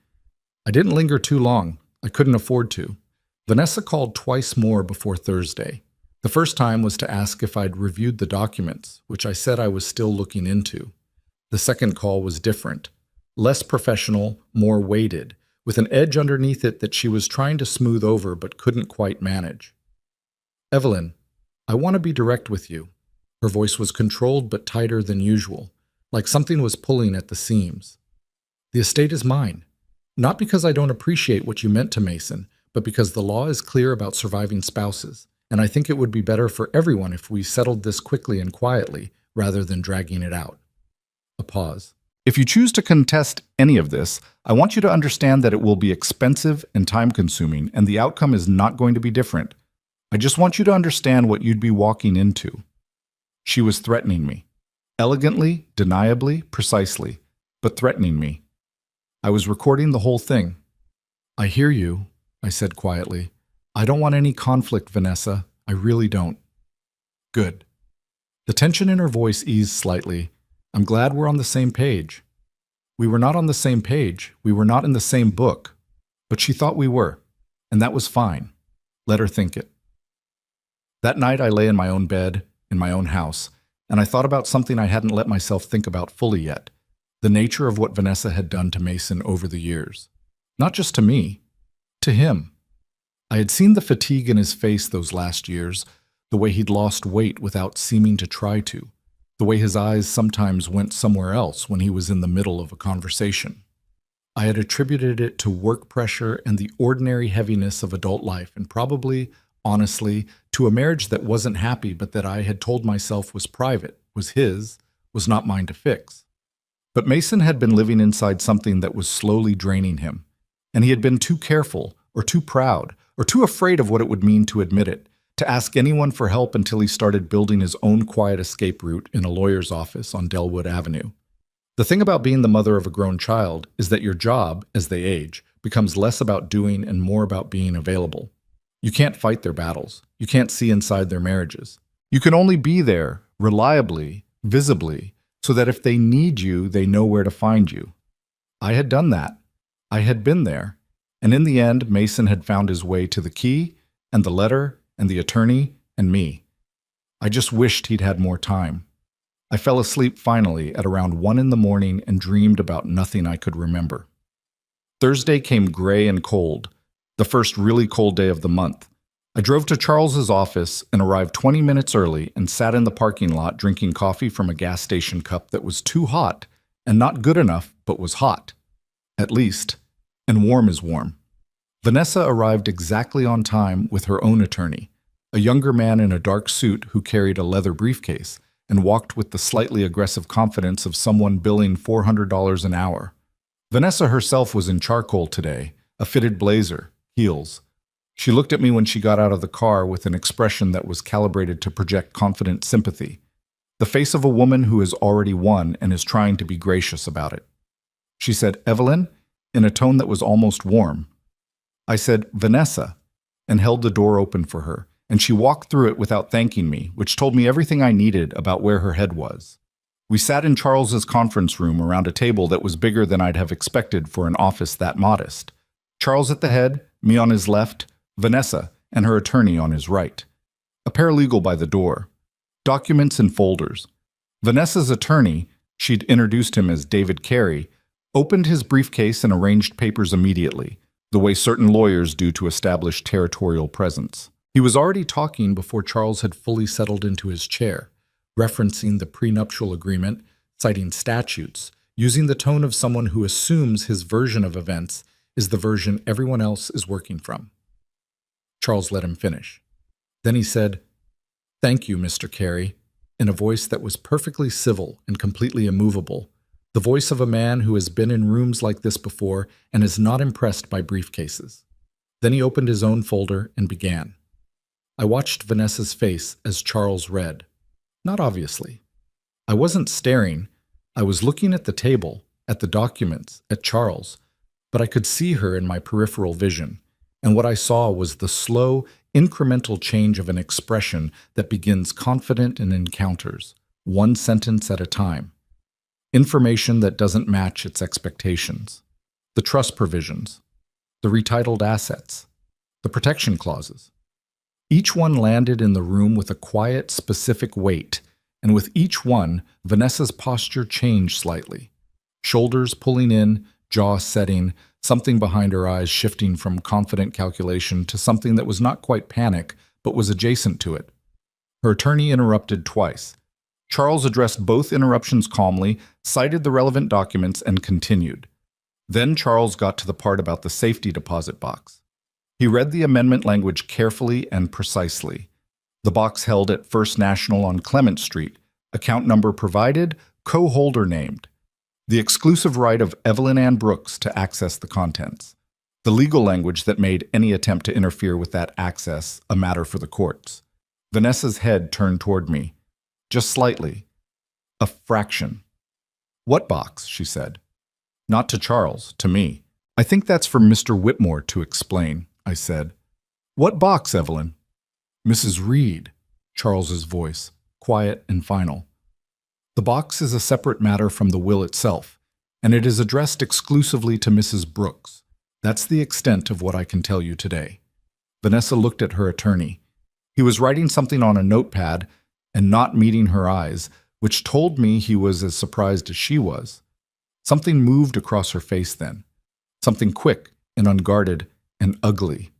I didn't linger too long. I couldn't afford to. Vanessa called twice more before Thursday. The first time was to ask if I'd reviewed the documents, which I said I was still looking into. The second call was different, less professional, more weighted, with an edge underneath it that she was trying to smooth over but couldn't quite manage. Evelyn, I want to be direct with you. Her voice was controlled but tighter than usual, like something was pulling at the seams. The estate is mine, not because I don't appreciate what you meant to Mason, but because the law is clear about surviving spouses, and I think it would be better for everyone if we settled this quickly and quietly rather than dragging it out. A pause. If you choose to contest any of this, I want you to understand that it will be expensive and time-consuming, and the outcome is not going to be different. I just want you to understand what you'd be walking into. She was threatening me. Elegantly, deniably, precisely, but threatening me. I was recording the whole thing. I hear you, I said quietly. I don't want any conflict, Vanessa. I really don't. Good. The tension in her voice eased slightly. I'm glad we're on the same page. We were not on the same page. We were not in the same book. But she thought we were, and that was fine. Let her think it. That night I lay in my own bed, in my own house, and I thought about something I hadn't let myself think about fully yet, the nature of what Vanessa had done to Mason over the years. Not just to me, to him. I had seen the fatigue in his face those last years, the way he'd lost weight without seeming to try to, the way his eyes sometimes went somewhere else when he was in the middle of a conversation. I had attributed it to work pressure and the ordinary heaviness of adult life, and probably, honestly, to a marriage that wasn't happy but that I had told myself was private, was his, was not mine to fix. But Mason had been living inside something that was slowly draining him, and he had been too careful, or too proud, or too afraid of what it would mean to admit it, to ask anyone for help until he started building his own quiet escape route in a lawyer's office on Delwood Avenue. The thing about being the mother of a grown child is that your job, as they age, becomes less about doing and more about being available. You can't fight their battles. You can't see inside their marriages. You can only be there, reliably, visibly, so that if they need you, they know where to find you. I had done that. I had been there. And in the end, Mason had found his way to the key, and the letter, and the attorney, and me. I just wished he'd had more time. I fell asleep finally at around 1 in the morning and dreamed about nothing I could remember. Thursday came gray and cold, the first really cold day of the month. I drove to Charles's office and arrived 20 minutes early and sat in the parking lot drinking coffee from a gas station cup that was too hot and not good enough, but was hot. At least. And warm is warm. Vanessa arrived exactly on time with her own attorney, a younger man in a dark suit who carried a leather briefcase and walked with the slightly aggressive confidence of someone billing $400 an hour. Vanessa herself was in charcoal today, a fitted blazer, heels. She looked at me when she got out of the car with an expression that was calibrated to project confident sympathy, the face of a woman who has already won and is trying to be gracious about it. She said, "Evelyn," in a tone that was almost warm. I said, "Vanessa," and held the door open for her, and she walked through it without thanking me, which told me everything I needed about where her head was. We sat in Charles's conference room around a table that was bigger than I'd have expected for an office that modest. Charles at the head, me on his left, Vanessa and her attorney on his right. A paralegal by the door. Documents and folders. Vanessa's attorney, she'd introduced him as David Carey, opened his briefcase and arranged papers immediately, the way certain lawyers do to establish territorial presence. He was already talking before Charles had fully settled into his chair, referencing the prenuptial agreement, citing statutes, using the tone of someone who assumes his version of events is the version everyone else is working from. Charles let him finish. Then he said, "Thank you, Mr. Carey," in a voice that was perfectly civil and completely immovable, the voice of a man who has been in rooms like this before and is not impressed by briefcases. Then he opened his own folder and began. I watched Vanessa's face as Charles read. Not obviously. I wasn't staring. I was looking at the table, at the documents, at Charles, but I could see her in my peripheral vision, and what I saw was the slow, incremental change of an expression that begins confident in encounters, one sentence at a time. Information that doesn't match its expectations. The trust provisions. The retitled assets. The protection clauses. Each one landed in the room with a quiet, specific weight, and with each one, Vanessa's posture changed slightly. Shoulders pulling in, jaw setting, something behind her eyes shifting from confident calculation to something that was not quite panic, but was adjacent to it. Her attorney interrupted twice. Charles addressed both interruptions calmly, cited the relevant documents, and continued. Then Charles got to the part about the safety deposit box. He read the amendment language carefully and precisely. The box held at First National on Clement Street, account number provided, co-holder named. The exclusive right of Evelyn Ann Brooks to access the contents. The legal language that made any attempt to interfere with that access a matter for the courts. Vanessa's head turned toward me. Just slightly. A fraction. "What box?" she said. Not to Charles, to me. "I think that's for Mr. Whitmore to explain," I said. "What box, Evelyn?" "Mrs. Reed," Charles's voice, quiet and final. "The box is a separate matter from the will itself, and it is addressed exclusively to Mrs. Brooks. That's the extent of what I can tell you today." Vanessa looked at her attorney. He was writing something on a notepad and not meeting her eyes, which told me he was as surprised as she was. Something moved across her face then. Something quick and unguarded and ugly.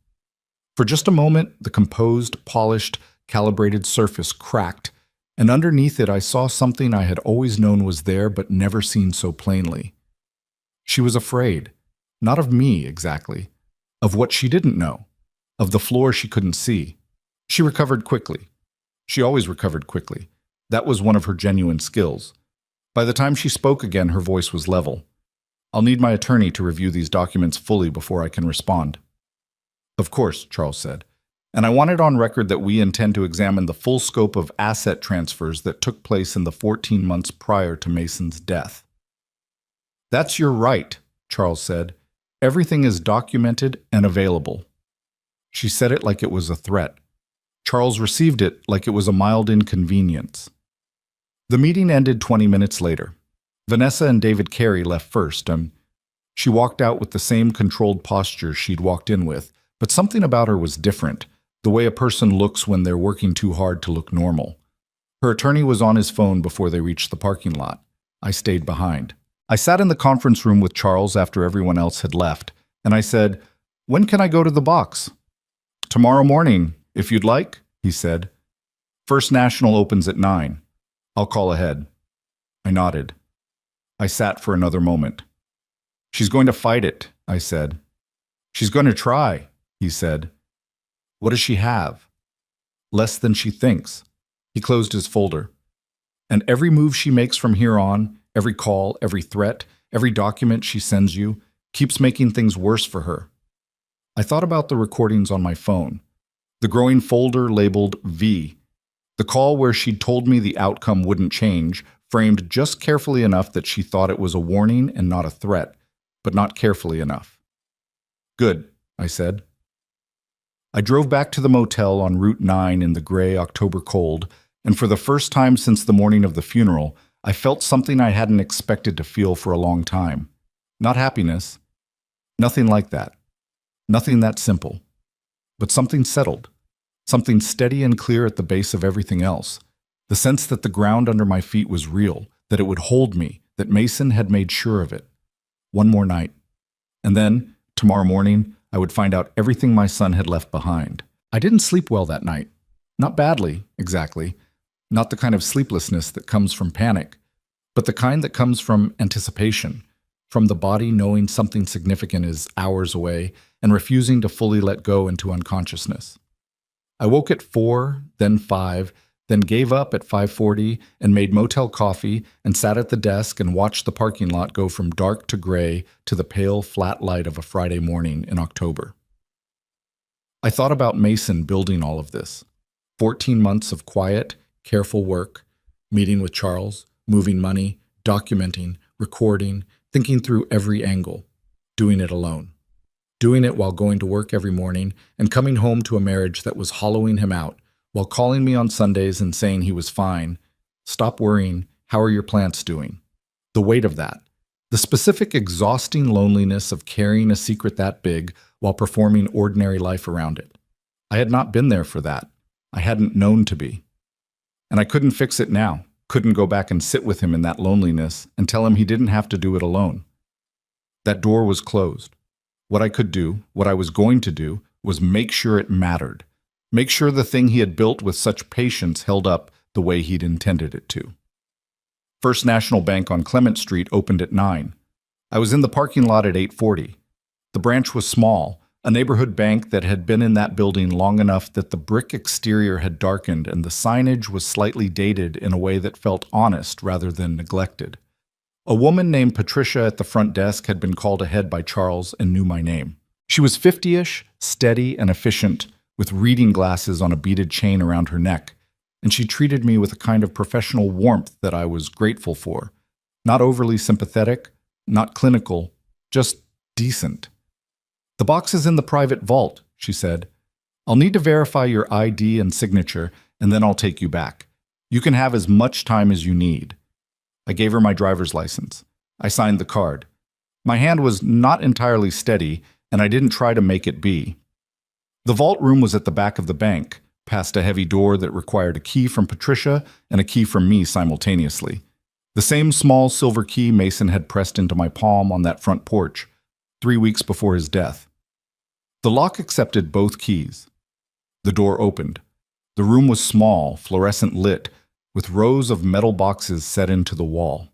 For just a moment, the composed, polished, calibrated surface cracked, and underneath it I saw something I had always known was there but never seen so plainly. She was afraid, not of me exactly, of what she didn't know, of the floor she couldn't see. She recovered quickly. She always recovered quickly. That was one of her genuine skills. By the time she spoke again, her voice was level. "I'll need my attorney to review these documents fully before I can respond." "Of course," Charles said. And I want it on record that we intend to examine the full scope of asset transfers that took place in the 14 months prior to Mason's death. That's your right, Charles said. Everything is documented and available. She said it like it was a threat. Charles received it like it was a mild inconvenience. The meeting ended 20 minutes later. Vanessa and David Carey left first, and she walked out with the same controlled posture she'd walked in with, but something about her was different, the way a person looks when they're working too hard to look normal. Her attorney was on his phone before they reached the parking lot. I stayed behind. I sat in the conference room with Charles after everyone else had left, and I said, "When can I go to the box?" "Tomorrow morning, if you'd like," he said. "First National opens at 9. I'll call ahead." I nodded. I sat for another moment. "She's going to fight it," I said. "She's going to try," he said. "What does she have?" "Less than she thinks." He closed his folder. "And every move she makes from here on, every call, every threat, every document she sends you, keeps making things worse for her." I thought about the recordings on my phone. The growing folder labeled V. The call where she'd told me the outcome wouldn't change, framed just carefully enough that she thought it was a warning and not a threat, but not carefully enough. "Good," I said. I drove back to the motel on Route 9 in the gray October cold, and for the first time since the morning of the funeral, I felt something I hadn't expected to feel for a long time. Not happiness. Nothing like that. Nothing that simple. But something settled. Something steady and clear at the base of everything else. The sense that the ground under my feet was real, that it would hold me, that Mason had made sure of it. One more night. And then, tomorrow morning, I would find out everything my son had left behind. I didn't sleep well that night. Not badly, exactly. Not the kind of sleeplessness that comes from panic, but the kind that comes from anticipation, from the body knowing something significant is hours away and refusing to fully let go into unconsciousness. I woke at 4, then 5, then gave up at 5:40 and made motel coffee and sat at the desk and watched the parking lot go from dark to gray to the pale, flat light of a Friday morning in October. I thought about Mason building all of this. 14 months of quiet, careful work, meeting with Charles, moving money, documenting, recording, thinking through every angle, doing it alone. Doing it while going to work every morning and coming home to a marriage that was hollowing him out, while calling me on Sundays and saying he was fine. "Stop worrying, how are your plants doing?" The weight of that. The specific exhausting loneliness of carrying a secret that big while performing ordinary life around it. I had not been there for that. I hadn't known to be. And I couldn't fix it now, couldn't go back and sit with him in that loneliness and tell him he didn't have to do it alone. That door was closed. What I could do, what I was going to do, was make sure it mattered. Make sure the thing he had built with such patience held up the way he'd intended it to. First National Bank on Clement Street opened at 9. I was in the parking lot at 8:40. The branch was small, a neighborhood bank that had been in that building long enough that the brick exterior had darkened and the signage was slightly dated in a way that felt honest rather than neglected. A woman named Patricia at the front desk had been called ahead by Charles and knew my name. She was 50-ish, steady and efficient, with reading glasses on a beaded chain around her neck, and she treated me with a kind of professional warmth that I was grateful for. Not overly sympathetic, not clinical, just decent. "The box is in the private vault," she said. "I'll need to verify your ID and signature, and then I'll take you back. You can have as much time as you need." I gave her my driver's license. I signed the card. My hand was not entirely steady, and I didn't try to make it be. The vault room was at the back of the bank, past a heavy door that required a key from Patricia and a key from me simultaneously. The same small silver key Mason had pressed into my palm on that front porch, 3 weeks before his death. The lock accepted both keys. The door opened. The room was small, fluorescent lit, with rows of metal boxes set into the wall.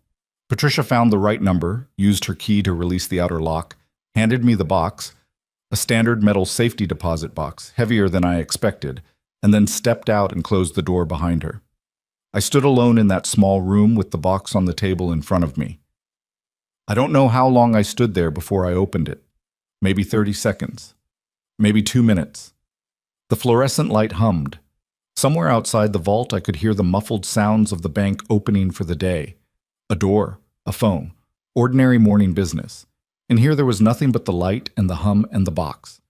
Patricia found the right number, used her key to release the outer lock, handed me the box, a standard metal safety deposit box, heavier than I expected, and then stepped out and closed the door behind her. I stood alone in that small room with the box on the table in front of me. I don't know how long I stood there before I opened it. Maybe 30 seconds. Maybe 2 minutes. The fluorescent light hummed. Somewhere outside the vault, I could hear the muffled sounds of the bank opening for the day. A door, a phone, ordinary morning business. And here there was nothing but the light and the hum and the box.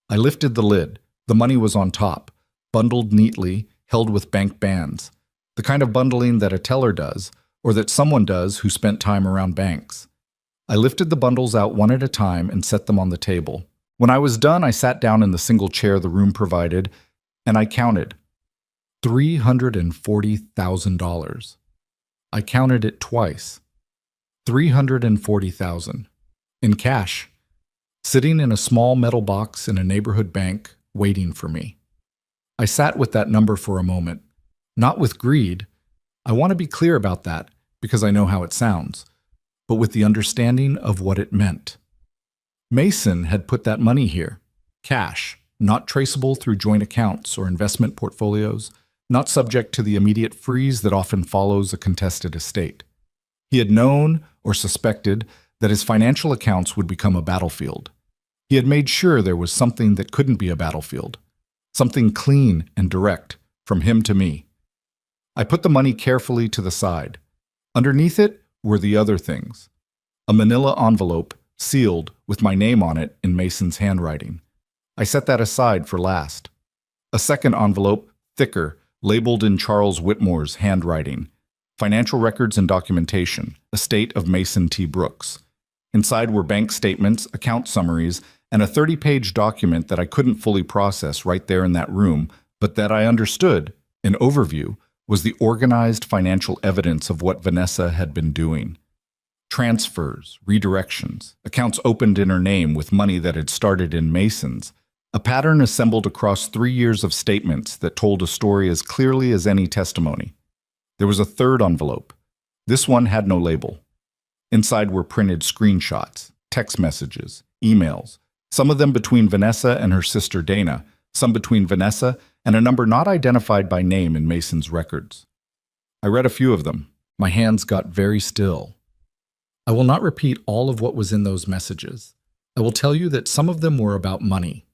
I lifted the lid. The money was on top, bundled neatly, held with bank bands. The kind of bundling that a teller does, or that someone does who spent time around banks. I lifted the bundles out one at a time and set them on the table. When I was done, I sat down in the single chair the room provided, and I counted. $340,000. I counted it twice. 340,000. In cash. Sitting in a small metal box in a neighborhood bank, waiting for me. I sat with that number for a moment. Not with greed. I want to be clear about that, because I know how it sounds, but with the understanding of what it meant. Mason had put that money here. Cash, not traceable through joint accounts or investment portfolios, not subject to the immediate freeze that often follows a contested estate. He had known or suspected that his financial accounts would become a battlefield. He had made sure there was something that couldn't be a battlefield, something clean and direct from him to me. I put the money carefully to the side. Underneath it were the other things. A manila envelope, sealed with my name on it in Mason's handwriting. I set that aside for last. A second envelope, thicker, labeled in Charles Whitmore's handwriting. Financial records and documentation, estate of Mason T. Brooks. Inside were bank statements, account summaries, and a 30-page document that I couldn't fully process right there in that room, but that I understood, in overview, was the organized financial evidence of what Vanessa had been doing. Transfers, redirections, accounts opened in her name with money that had started in Mason's, a pattern assembled across 3 years of statements that told a story as clearly as any testimony. There was a third envelope. This one had no label. Inside were printed screenshots, text messages, emails, some of them between Vanessa and her sister Dana, some between Vanessa and a number not identified by name in Mason's records. I read a few of them. My hands got very still. I will not repeat all of what was in those messages. I will tell you that some of them were about money.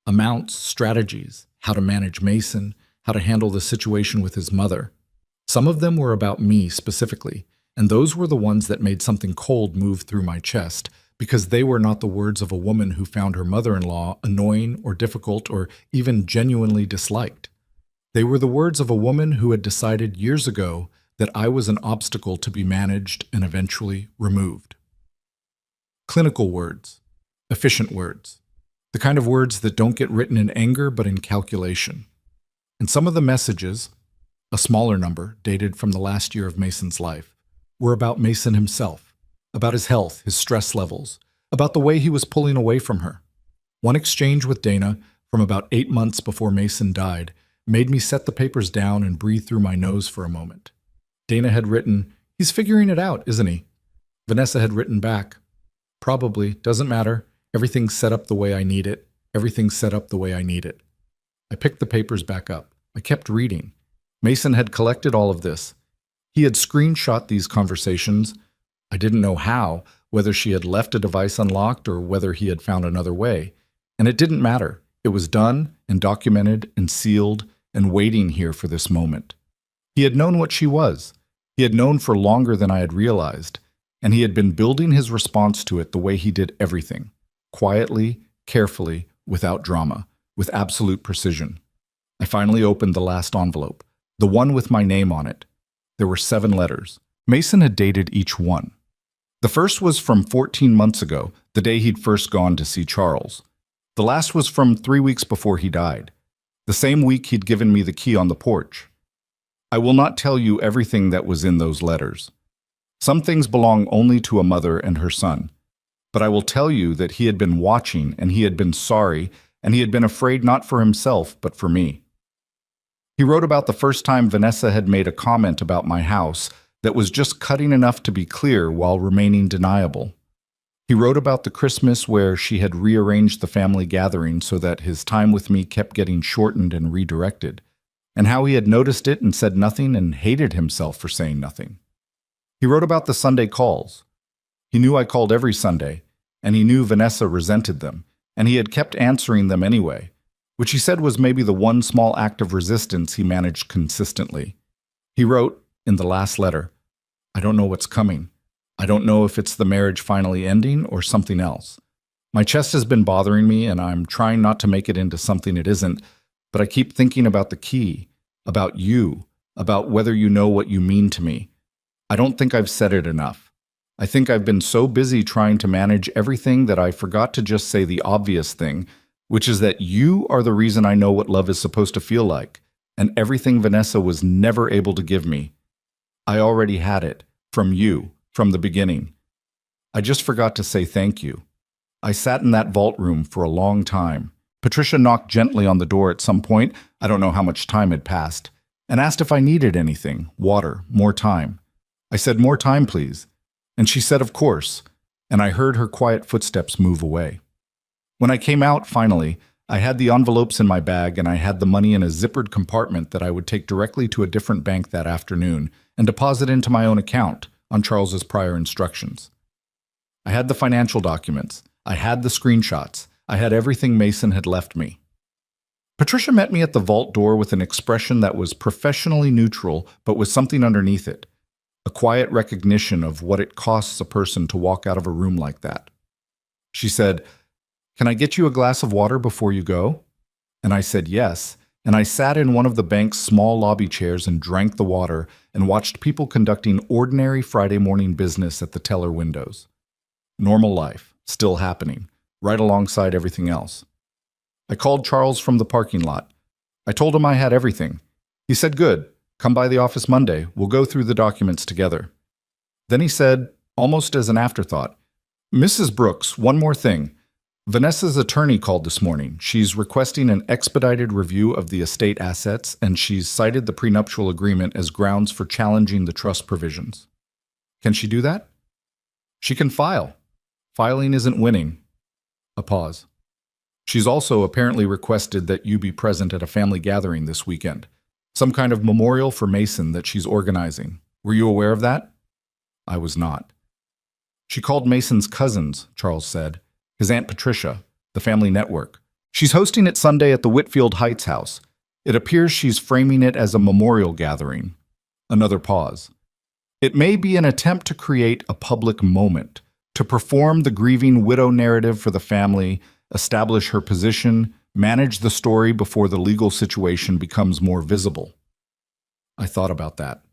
Amounts, strategies, how to manage Mason, how to handle the situation with his mother. Some of them were about me specifically, and those were the ones that made something cold move through my chest, because they were not the words of a woman who found her mother-in-law annoying or difficult or even genuinely disliked. They were the words of a woman who had decided years ago that I was an obstacle to be managed and eventually removed. Clinical words, efficient words, the kind of words that don't get written in anger but in calculation. And some of the messages, a smaller number dated from the last year of Mason's life, were about Mason himself, about his health, his stress levels, about the way he was pulling away from her. One exchange with Dana from about 8 months before Mason died made me set the papers down and breathe through my nose for a moment. Dana had written, "He's figuring it out, isn't he?" Vanessa had written back, "Probably, doesn't matter. Everything's set up the way I need it. Everything's set up the way I need it." I picked the papers back up. I kept reading. Mason had collected all of this. He had screenshot these conversations. I didn't know how, whether she had left a device unlocked or whether he had found another way. And it didn't matter. It was done and documented and sealed and waiting here for this moment. He had known what she was. He had known for longer than I had realized, and he had been building his response to it the way he did everything. Quietly, carefully, without drama, with absolute precision. I finally opened the last envelope, the one with my name on it. There were 7 letters. Mason had dated each one. The first was from 14 months ago, the day he'd first gone to see Charles. The last was from 3 weeks before he died, the same week he'd given me the key on the porch. I will not tell you everything that was in those letters. Some things belong only to a mother and her son. But I will tell you that he had been watching, and he had been sorry, and he had been afraid not for himself, but for me. He wrote about the first time Vanessa had made a comment about my house that was just cutting enough to be clear while remaining deniable. He wrote about the Christmas where she had rearranged the family gathering so that his time with me kept getting shortened and redirected, and how he had noticed it and said nothing and hated himself for saying nothing. He wrote about the Sunday calls. He knew I called every Sunday, and he knew Vanessa resented them, and he had kept answering them anyway, which he said was maybe the one small act of resistance he managed consistently. He wrote, in the last letter, "I don't know what's coming. I don't know if it's the marriage finally ending or something else. My chest has been bothering me, and I'm trying not to make it into something it isn't, but I keep thinking about the key, about you, about whether you know what you mean to me. I don't think I've said it enough. I think I've been so busy trying to manage everything that I forgot to just say the obvious thing, which is that you are the reason I know what love is supposed to feel like, and everything Vanessa was never able to give me. I already had it, from you, from the beginning. I just forgot to say thank you." I sat in that vault room for a long time. Patricia knocked gently on the door at some point, I don't know how much time had passed, and asked if I needed anything, water, more time. I said, "More time, please." And she said, "Of course," and I heard her quiet footsteps move away. When I came out, finally, I had the envelopes in my bag and I had the money in a zippered compartment that I would take directly to a different bank that afternoon and deposit into my own account on Charles's prior instructions. I had the financial documents. I had the screenshots. I had everything Mason had left me. Patricia met me at the vault door with an expression that was professionally neutral, but with something underneath it. A quiet recognition of what it costs a person to walk out of a room like that. She said, "Can I get you a glass of water before you go?" And I said yes, and I sat in one of the bank's small lobby chairs and drank the water and watched people conducting ordinary Friday morning business at the teller windows. Normal life, still happening, right alongside everything else. I called Charles from the parking lot. I told him I had everything. He said, "Good. Come by the office Monday. We'll go through the documents together." Then he said, almost as an afterthought, "Mrs. Brooks, one more thing. Vanessa's attorney called this morning. She's requesting an expedited review of the estate assets, and she's cited the prenuptial agreement as grounds for challenging the trust provisions." "Can she do that?" "She can file. Filing isn't winning." A pause. "She's also apparently requested that you be present at a family gathering this weekend. Some kind of memorial for Mason that she's organizing. Were you aware of that?" I was not. "She called Mason's cousins," Charles said. "His Aunt Patricia, the family network. She's hosting it Sunday at the Whitfield Heights house. It appears she's framing it as a memorial gathering." Another pause. "It may be an attempt to create a public moment, to perform the grieving widow narrative for the family, establish her position, manage the story before the legal situation becomes more visible." I thought about that.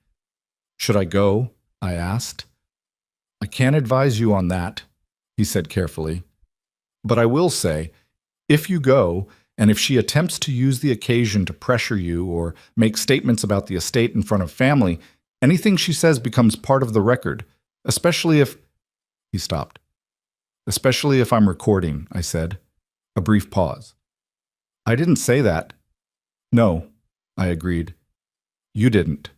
"Should I go?" I asked. "I can't advise you on that," he said carefully. "But I will say, if you go, and if she attempts to use the occasion to pressure you or make statements about the estate in front of family, anything she says becomes part of the record, especially if—" He stopped. "Especially if I'm recording," I said. A brief pause. "I didn't say that." "No," I agreed. "You didn't."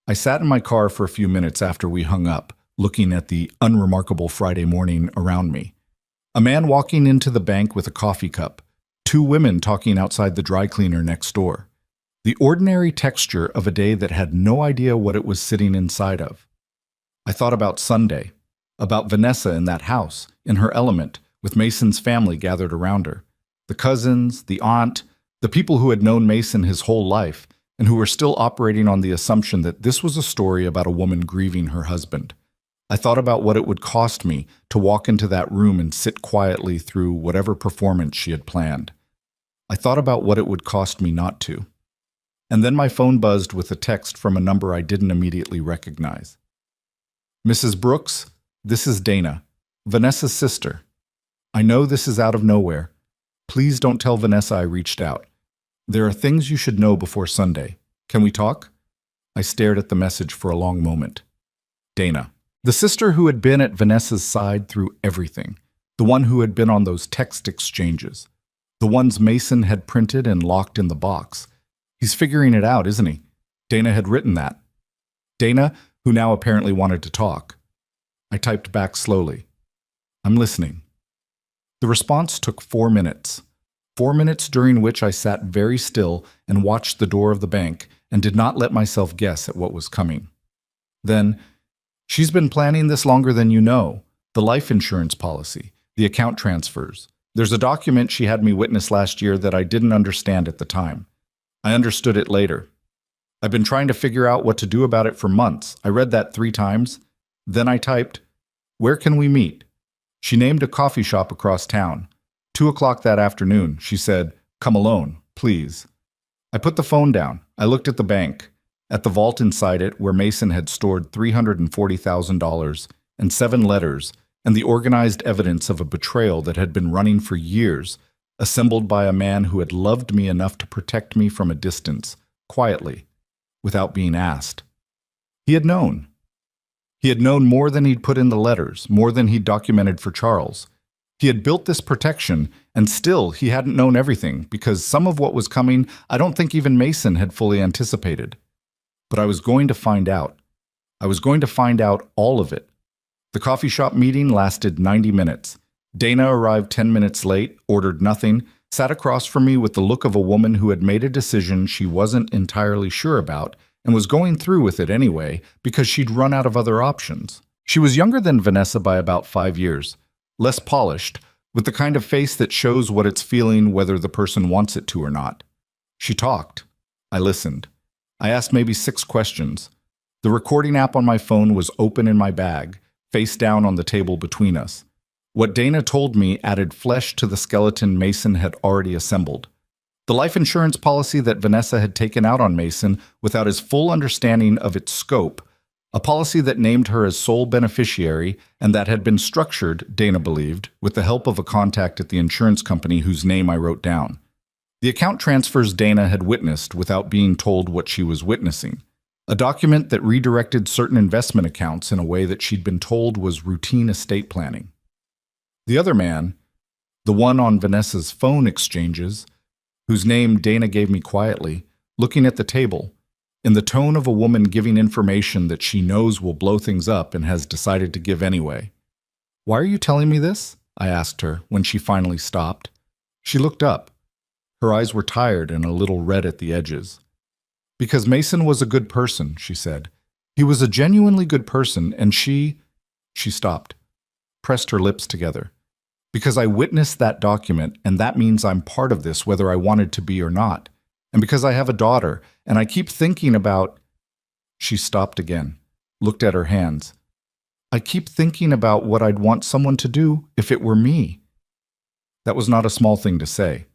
I sat in my car for a few minutes after we hung up, looking at the unremarkable Friday morning around me. A man walking into the bank with a coffee cup. Two women talking outside the dry cleaner next door. The ordinary texture of a day that had no idea what it was sitting inside of. I thought about Sunday, about Vanessa in that house, in her element, with Mason's family gathered around her. The cousins, the aunt, the people who had known Mason his whole life, and who were still operating on the assumption that this was a story about a woman grieving her husband. I thought about what it would cost me to walk into that room and sit quietly through whatever performance she had planned. I thought about what it would cost me not to. And then my phone buzzed with a text from a number I didn't immediately recognize. "Mrs. Brooks, this is Dana, Vanessa's sister. I know this is out of nowhere. Please don't tell Vanessa I reached out. There are things you should know before Sunday. Can we talk?" I stared at the message for a long moment. Dana. The sister who had been at Vanessa's side through everything. The one who had been on those text exchanges. The ones Mason had printed and locked in the box. He's figuring it out, isn't he? Dana had written that. Dana, who now apparently wanted to talk. I typed back slowly. "I'm listening." The response took 4 minutes. 4 minutes during which I sat very still and watched the door of the bank and did not let myself guess at what was coming. Then, "She's been planning this longer than you know. The life insurance policy, the account transfers. There's a document she had me witness last year that I didn't understand at the time. I understood it later. I've been trying to figure out what to do about it for months. I read that 3 times. Then I typed, "Where can we meet?" She named a coffee shop across town. 2 o'clock that afternoon, she said, "Come alone, please." I put the phone down. I looked at the bank, at the vault inside it where Mason had stored $340,000 and 7 letters and the organized evidence of a betrayal that had been running for years, assembled by a man who had loved me enough to protect me from a distance, quietly, without being asked. He had known. He had known more than he'd put in the letters, more than he'd documented for Charles. He had built this protection, and still he hadn't known everything, because some of what was coming I don't think even Mason had fully anticipated. But I was going to find out. I was going to find out all of it. The coffee shop meeting lasted 90 minutes. Dana arrived 10 minutes late, ordered nothing, sat across from me with the look of a woman who had made a decision she wasn't entirely sure about and was going through with it anyway because she'd run out of other options. She was younger than Vanessa by about 5 years, less polished, with the kind of face that shows what it's feeling whether the person wants it to or not. She talked. I listened. I asked maybe 6 questions. The recording app on my phone was open in my bag, face down on the table between us. What Dana told me added flesh to the skeleton Mason had already assembled. The life insurance policy that Vanessa had taken out on Mason without his full understanding of its scope, a policy that named her as sole beneficiary and that had been structured, Dana believed, with the help of a contact at the insurance company whose name I wrote down. The account transfers Dana had witnessed without being told what she was witnessing. A document that redirected certain investment accounts in a way that she'd been told was routine estate planning. The other man, the one on Vanessa's phone exchanges, whose name Dana gave me quietly, looking at the table, in the tone of a woman giving information that she knows will blow things up and has decided to give anyway. "Why are you telling me this?" I asked her when she finally stopped. She looked up. Her eyes were tired and a little red at the edges. "Because Mason was a good person," she said. "He was a genuinely good person, and she stopped, pressed her lips together. "Because I witnessed that document, and that means I'm part of this whether I wanted to be or not. And because I have a daughter, and I keep thinking about—" She stopped again, looked at her hands. "I keep thinking about what I'd want someone to do if it were me." That was not a small thing to say.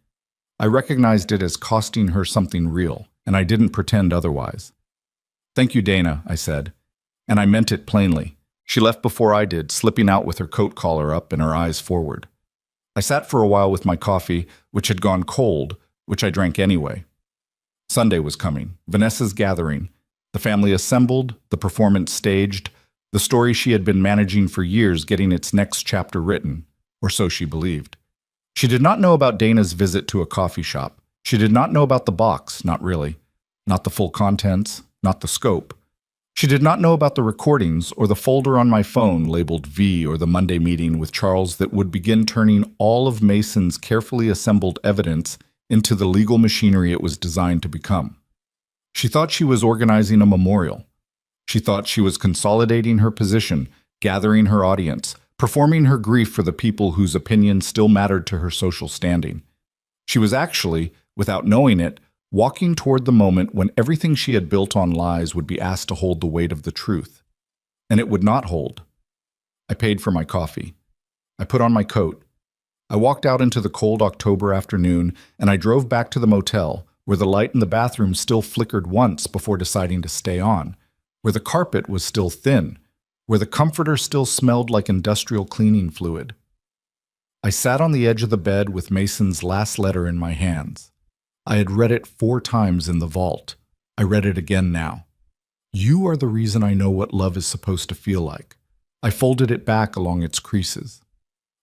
I recognized it as costing her something real, and I didn't pretend otherwise. "Thank you, Dana," I said, and I meant it plainly. She left before I did, slipping out with her coat collar up and her eyes forward. I sat for a while with my coffee, which had gone cold, which I drank anyway. Sunday was coming, Vanessa's gathering, the family assembled, the performance staged, the story she had been managing for years getting its next chapter written, or so she believed. She did not know about Dana's visit to a coffee shop. She did not know about the box, not really. Not the full contents, not the scope. She did not know about the recordings or the folder on my phone labeled V or the Monday meeting with Charles that would begin turning all of Mason's carefully assembled evidence into the legal machinery it was designed to become. She thought she was organizing a memorial. She thought she was consolidating her position, gathering her audience, performing her grief for the people whose opinions still mattered to her social standing. She was actually, without knowing it, walking toward the moment when everything she had built on lies would be asked to hold the weight of the truth. And it would not hold. I paid for my coffee. I put on my coat. I walked out into the cold October afternoon, and I drove back to the motel, where the light in the bathroom still flickered once before deciding to stay on, where the carpet was still thin, where the comforter still smelled like industrial cleaning fluid. I sat on the edge of the bed with Mason's last letter in my hands. I had read it 4 times in the vault. I read it again now. "You are the reason I know what love is supposed to feel like." I folded it back along its creases.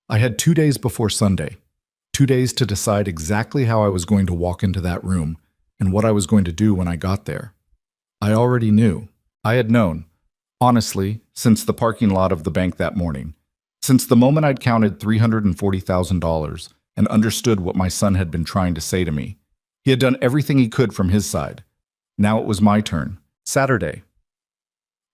I had 2 days before Sunday, 2 days to decide exactly how I was going to walk into that room and what I was going to do when I got there. I already knew. I had known, honestly, since the parking lot of the bank that morning, since the moment I'd counted $340,000 and understood what my son had been trying to say to me. He had done everything he could from his side. Now it was my turn. Saturday.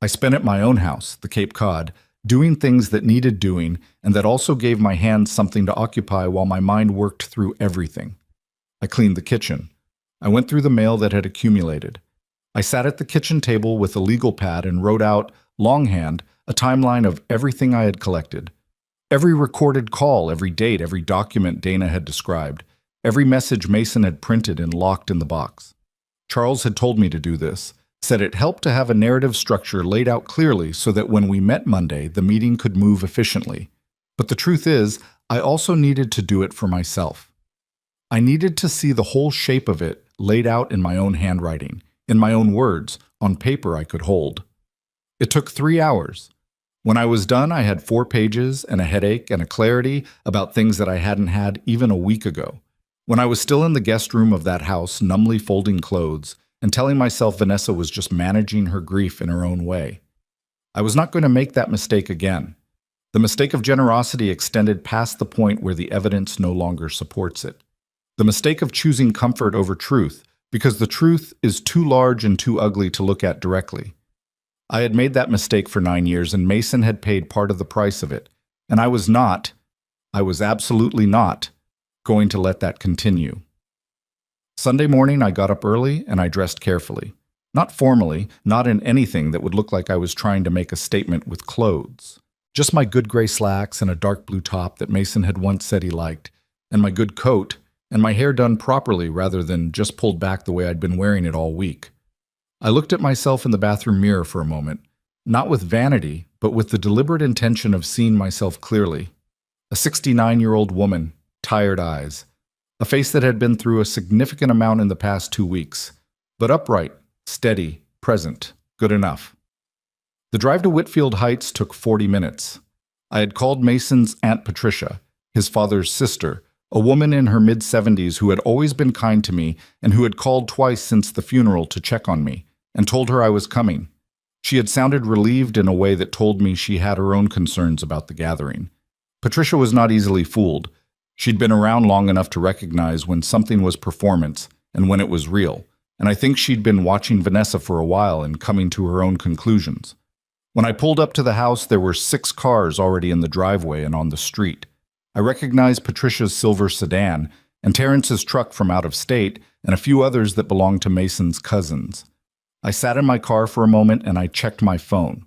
I spent at my own house, the Cape Cod, doing things that needed doing and that also gave my hands something to occupy while my mind worked through everything. I cleaned the kitchen. I went through the mail that had accumulated. I sat at the kitchen table with a legal pad and wrote out, longhand, a timeline of everything I had collected. Every recorded call, every date, every document Dana had described, every message Mason had printed and locked in the box. Charles had told me to do this, said it helped to have a narrative structure laid out clearly so that when we met Monday, the meeting could move efficiently. But the truth is, I also needed to do it for myself. I needed to see the whole shape of it laid out in my own handwriting, in my own words, on paper I could hold. It took 3 hours. When I was done, I had 4 pages and a headache and a clarity about things that I hadn't had even a week ago. When I was still in the guest room of that house, numbly folding clothes, and telling myself Vanessa was just managing her grief in her own way. I was not going to make that mistake again. The mistake of generosity extended past the point where the evidence no longer supports it. The mistake of choosing comfort over truth, because the truth is too large and too ugly to look at directly. I had made that mistake for 9 years, and Mason had paid part of the price of it, and I was absolutely not, going to let that continue. Sunday morning, I got up early and I dressed carefully. Not formally, not in anything that would look like I was trying to make a statement with clothes. Just my good gray slacks and a dark blue top that Mason had once said he liked, and my good coat, and my hair done properly rather than just pulled back the way I'd been wearing it all week. I looked at myself in the bathroom mirror for a moment, not with vanity, but with the deliberate intention of seeing myself clearly. A 69-year-old woman, tired eyes, a face that had been through a significant amount in the past 2 weeks, but upright, steady, present, good enough. The drive to Whitfield Heights took 40 minutes. I had called Mason's Aunt Patricia, his father's sister, a woman in her mid-70s who had always been kind to me and who had called twice since the funeral to check on me, and told her I was coming. She had sounded relieved in a way that told me she had her own concerns about the gathering. Patricia was not easily fooled. She'd been around long enough to recognize when something was performance and when it was real, and I think she'd been watching Vanessa for a while and coming to her own conclusions. When I pulled up to the house, there were 6 cars already in the driveway and on the street. I recognized Patricia's silver sedan and Terrence's truck from out of state and a few others that belonged to Mason's cousins. I sat in my car for a moment and I checked my phone.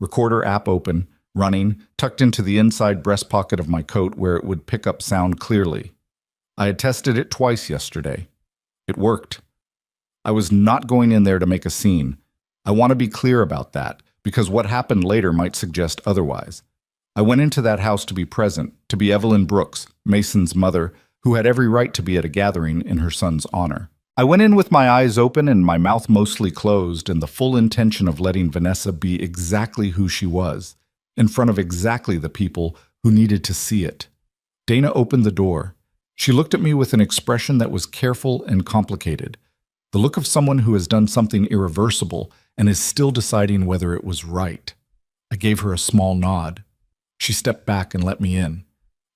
Recorder app open, running, tucked into the inside breast pocket of my coat where it would pick up sound clearly. I had tested it twice yesterday. It worked. I was not going in there to make a scene. I want to be clear about that, because what happened later might suggest otherwise. I went into that house to be present, to be Evelyn Brooks, Mason's mother, who had every right to be at a gathering in her son's honor. I went in with my eyes open and my mouth mostly closed and the full intention of letting Vanessa be exactly who she was, in front of exactly the people who needed to see it. Dana opened the door. She looked at me with an expression that was careful and complicated, the look of someone who has done something irreversible and is still deciding whether it was right. I gave her a small nod. She stepped back and let me in.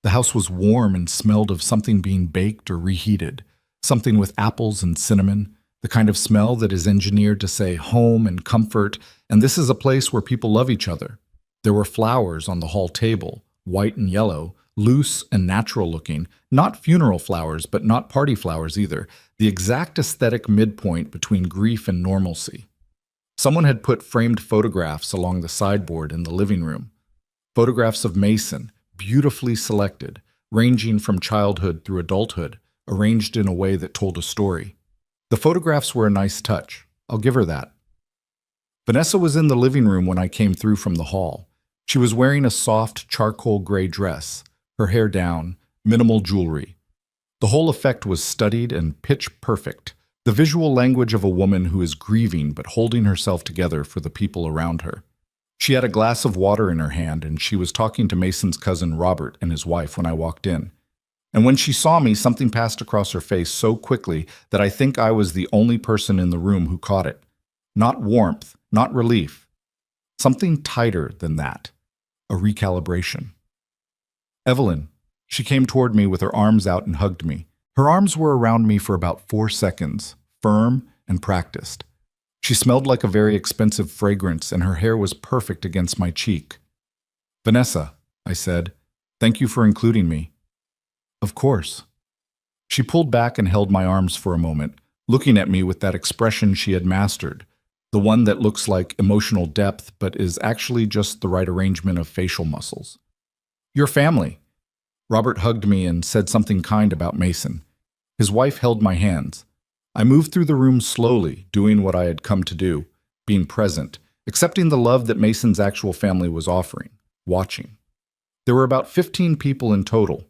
The house was warm and smelled of something being baked or reheated, something with apples and cinnamon, the kind of smell that is engineered to say home and comfort, and this is a place where people love each other. There were flowers on the hall table, white and yellow, loose and natural looking, not funeral flowers, but not party flowers either, the exact aesthetic midpoint between grief and normalcy. Someone had put framed photographs along the sideboard in the living room. Photographs of Mason, beautifully selected, ranging from childhood through adulthood, arranged in a way that told a story. The photographs were a nice touch. I'll give her that. Vanessa was in the living room when I came through from the hall. She was wearing a soft charcoal gray dress, her hair down, minimal jewelry. The whole effect was studied and pitch perfect, the visual language of a woman who is grieving but holding herself together for the people around her. She had a glass of water in her hand and she was talking to Mason's cousin Robert and his wife when I walked in. And when she saw me, something passed across her face so quickly that I think I was the only person in the room who caught it. Not warmth, not relief. Something tighter than that. A recalibration. Evelyn. She came toward me with her arms out and hugged me. Her arms were around me for about 4 seconds, firm and practiced. She smelled like a very expensive fragrance and her hair was perfect against my cheek. Vanessa, I said, thank you for including me. Of course. She pulled back and held my arms for a moment, looking at me with that expression she had mastered, the one that looks like emotional depth but is actually just the right arrangement of facial muscles. Your family. Robert hugged me and said something kind about Mason. His wife held my hands. I moved through the room slowly, doing what I had come to do, being present, accepting the love that Mason's actual family was offering, watching. There were about 15 people in total.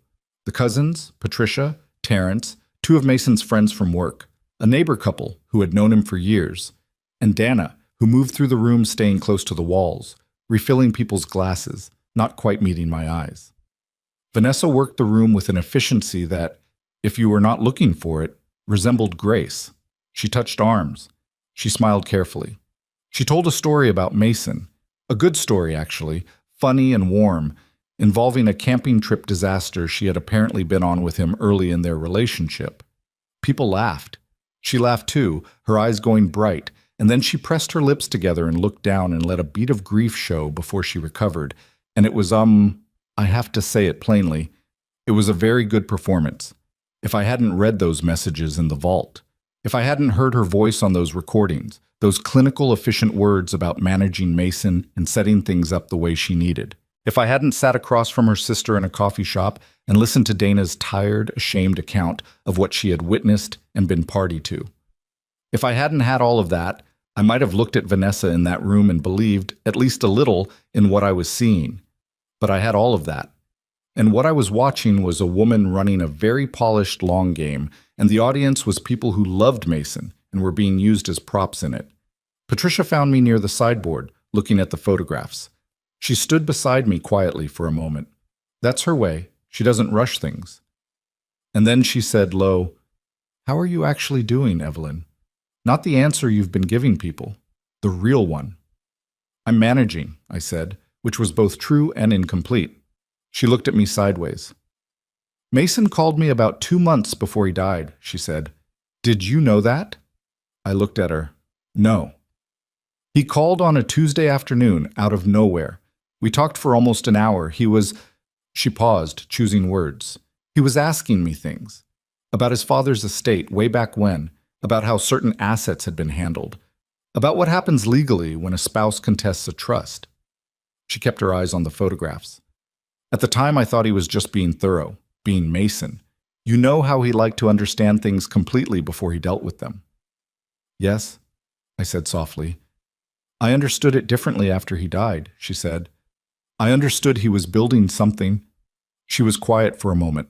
The cousins, Patricia, Terrence, two of Mason's friends from work, a neighbor couple who had known him for years, and Dana, who moved through the room staying close to the walls, refilling people's glasses, not quite meeting my eyes. Vanessa worked the room with an efficiency that, if you were not looking for it, resembled grace. She touched arms. She smiled carefully. She told a story about Mason, a good story actually, funny and warm, involving a camping trip disaster she had apparently been on with him early in their relationship. People laughed. She laughed too, her eyes going bright, and then she pressed her lips together and looked down and let a beat of grief show before she recovered, and it was, I have to say it plainly, it was a very good performance. If I hadn't read those messages in the vault, if I hadn't heard her voice on those recordings, those clinical efficient words about managing Mason and setting things up the way she needed, if I hadn't sat across from her sister in a coffee shop and listened to Dana's tired, ashamed account of what she had witnessed and been party to. If I hadn't had all of that, I might have looked at Vanessa in that room and believed, at least a little, in what I was seeing. But I had all of that. And what I was watching was a woman running a very polished long game, and the audience was people who loved Mason and were being used as props in it. Patricia found me near the sideboard, looking at the photographs. She stood beside me quietly for a moment. That's her way. She doesn't rush things. And then she said low, "How are you actually doing, Evelyn? Not the answer you've been giving people, the real one." "I'm managing," I said, which was both true and incomplete. She looked at me sideways. "Mason called me about 2 months before he died," she said. "Did you know that?" I looked at her. "No." "He called on a Tuesday afternoon, out of nowhere. We talked for almost an hour. He was—" She paused, choosing words. "He was asking me things. About his father's estate way back when, about how certain assets had been handled, about what happens legally when a spouse contests a trust." She kept her eyes on the photographs. "At the time, I thought he was just being thorough, being Mason. You know how he liked to understand things completely before he dealt with them." "Yes," I said softly. "I understood it differently after he died," she said. "I understood he was building something." She was quiet for a moment.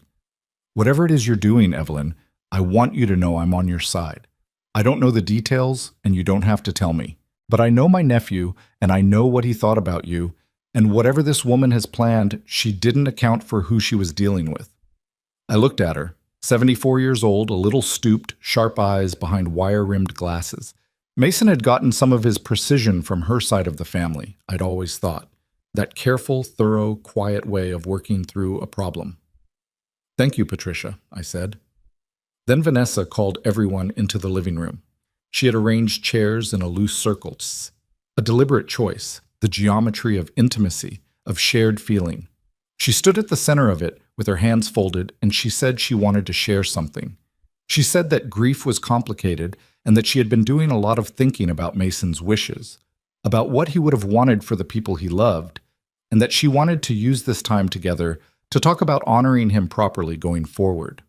"Whatever it is you're doing, Evelyn, I want you to know I'm on your side. I don't know the details, and you don't have to tell me. But I know my nephew, and I know what he thought about you, and whatever this woman has planned, she didn't account for who she was dealing with." I looked at her, 74 years old, a little stooped, sharp eyes behind wire-rimmed glasses. Mason had gotten some of his precision from her side of the family, I'd always thought. That careful, thorough, quiet way of working through a problem. "Thank you, Patricia," I said. Then Vanessa called everyone into the living room. She had arranged chairs in a loose circle, a deliberate choice, the geometry of intimacy, of shared feeling. She stood at the center of it with her hands folded, and she said she wanted to share something. She said that grief was complicated and that she had been doing a lot of thinking about Mason's wishes, about what he would have wanted for the people he loved, and that she wanted to use this time together to talk about honoring him properly going forward.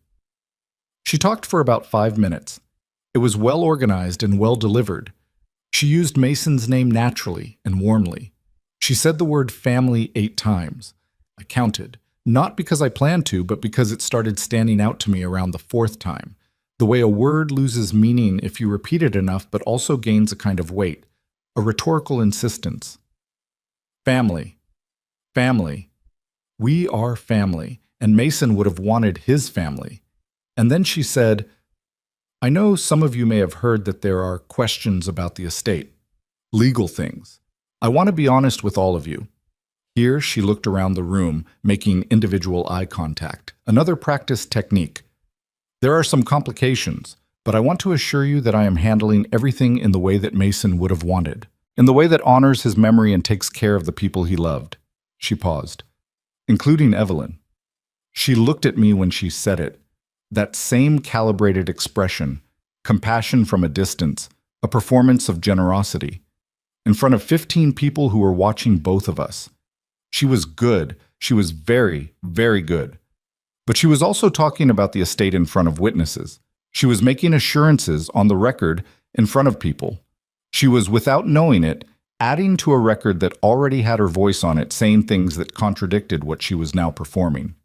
She talked for about 5 minutes. It was well organized and well delivered. She used Mason's name naturally and warmly. She said the word family 8 times. I counted, not because I planned to, but because it started standing out to me around the 4th time. The way a word loses meaning if you repeat it enough, but also gains a kind of weight, a rhetorical insistence. Family. Family. We are family, and Mason would have wanted his family. And then she said, "I know some of you may have heard that there are questions about the estate, legal things. I want to be honest with all of you." Here she looked around the room, making individual eye contact, another practiced technique. "There are some complications, but I want to assure you that I am handling everything in the way that Mason would have wanted, in the way that honors his memory and takes care of the people he loved. She paused. Including Evelyn. She looked at me when she said it. That same calibrated expression, compassion from a distance, a performance of generosity. In front of 15 people who were watching both of us. She was good. She was very, very good. But she was also talking about the estate in front of witnesses. She was making assurances on the record in front of people. She was, without knowing it, adding to a record that already had her voice on it, saying things that contradicted what she was now performing.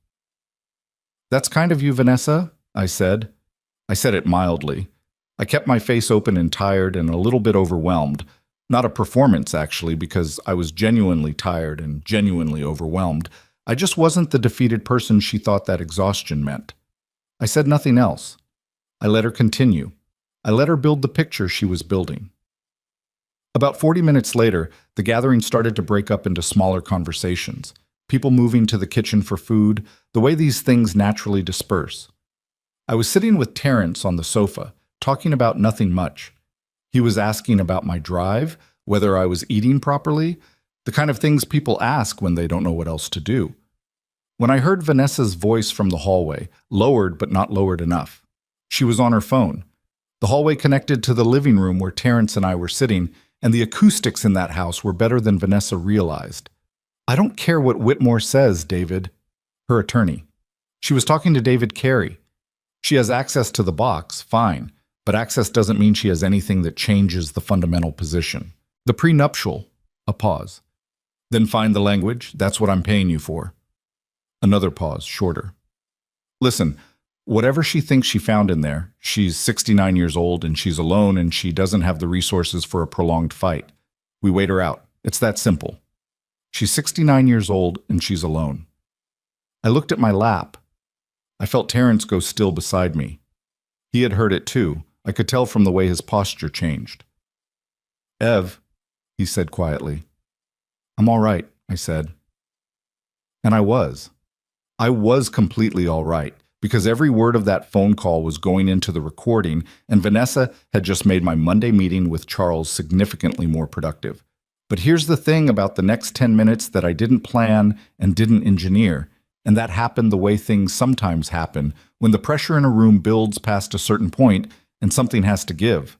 "That's kind of you, Vanessa," I said. I said it mildly. I kept my face open and tired and a little bit overwhelmed. Not a performance, actually, because I was genuinely tired and genuinely overwhelmed. I just wasn't the defeated person she thought that exhaustion meant. I said nothing else. I let her continue. I let her build the picture she was building. About 40 minutes later, the gathering started to break up into smaller conversations. People moving to the kitchen for food, the way these things naturally disperse. I was sitting with Terrence on the sofa, talking about nothing much. He was asking about my drive, whether I was eating properly, the kind of things people ask when they don't know what else to do. When I heard Vanessa's voice from the hallway, lowered but not lowered enough. She was on her phone. The hallway connected to the living room where Terrence and I were sitting, and the acoustics in that house were better than Vanessa realized. "I don't care what Whitmore says, David." Her attorney. She was talking to David Carey. She has access to the box, fine, but access doesn't mean she has anything that changes the fundamental position. The prenuptial. A pause. "Then find the language. That's what I'm paying you for." Another pause, shorter. "Listen, whatever she thinks she found in there, she's 69 years old and she's alone and she doesn't have the resources for a prolonged fight. We wait her out. It's that simple. She's 69 years old and she's alone." I looked at my lap. I felt Terrence go still beside me. He had heard it too. I could tell from the way his posture changed. "Ev," he said quietly. "I'm all right," I said. And I was. I was completely all right, because every word of that phone call was going into the recording, and Vanessa had just made my Monday meeting with Charles significantly more productive. But here's the thing about the next 10 minutes that I didn't plan and didn't engineer, and that happened the way things sometimes happen when the pressure in a room builds past a certain point and something has to give.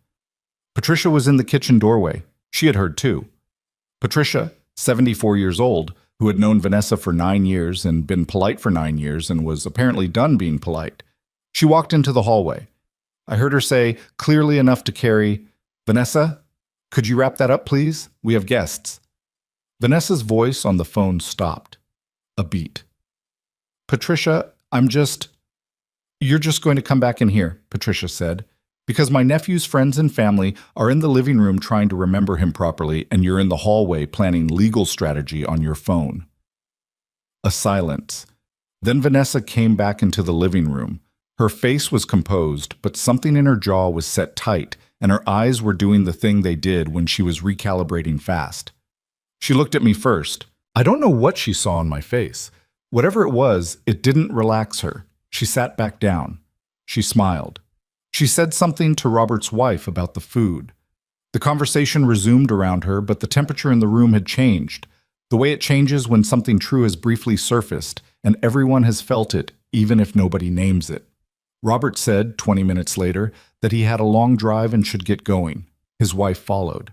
Patricia was in the kitchen doorway. She had heard too. Patricia, 74 years old, who had known Vanessa for 9 years and been polite for 9 years and was apparently done being polite. She walked into the hallway. I heard her say, clearly enough to Carrie, "Vanessa, could you wrap that up, please? We have guests." Vanessa's voice on the phone stopped. A beat. "Patricia, You're just going to come back in here," Patricia said, "because my nephew's friends and family are in the living room trying to remember him properly, and you're in the hallway planning legal strategy on your phone." A silence. Then Vanessa came back into the living room. Her face was composed, but something in her jaw was set tight, and her eyes were doing the thing they did when she was recalibrating fast. She looked at me first. I don't know what she saw on my face. Whatever it was, it didn't relax her. She sat back down. She smiled. She said something to Robert's wife about the food. The conversation resumed around her, but the temperature in the room had changed, the way it changes when something true has briefly surfaced, and everyone has felt it, even if nobody names it. Robert said, 20 minutes later, that he had a long drive and should get going. His wife followed.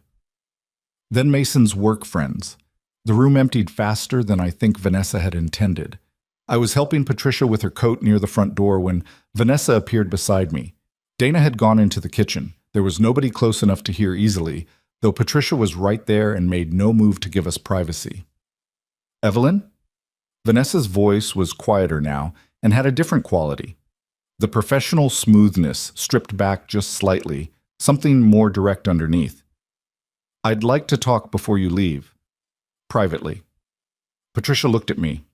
Then Mason's work friends. The room emptied faster than I think Vanessa had intended. I was helping Patricia with her coat near the front door when Vanessa appeared beside me. Dana had gone into the kitchen. There was nobody close enough to hear easily, though Patricia was right there and made no move to give us privacy. "Evelyn?" Vanessa's voice was quieter now and had a different quality. The professional smoothness stripped back just slightly, something more direct underneath. "I'd like to talk before you leave. Privately." Patricia looked at me.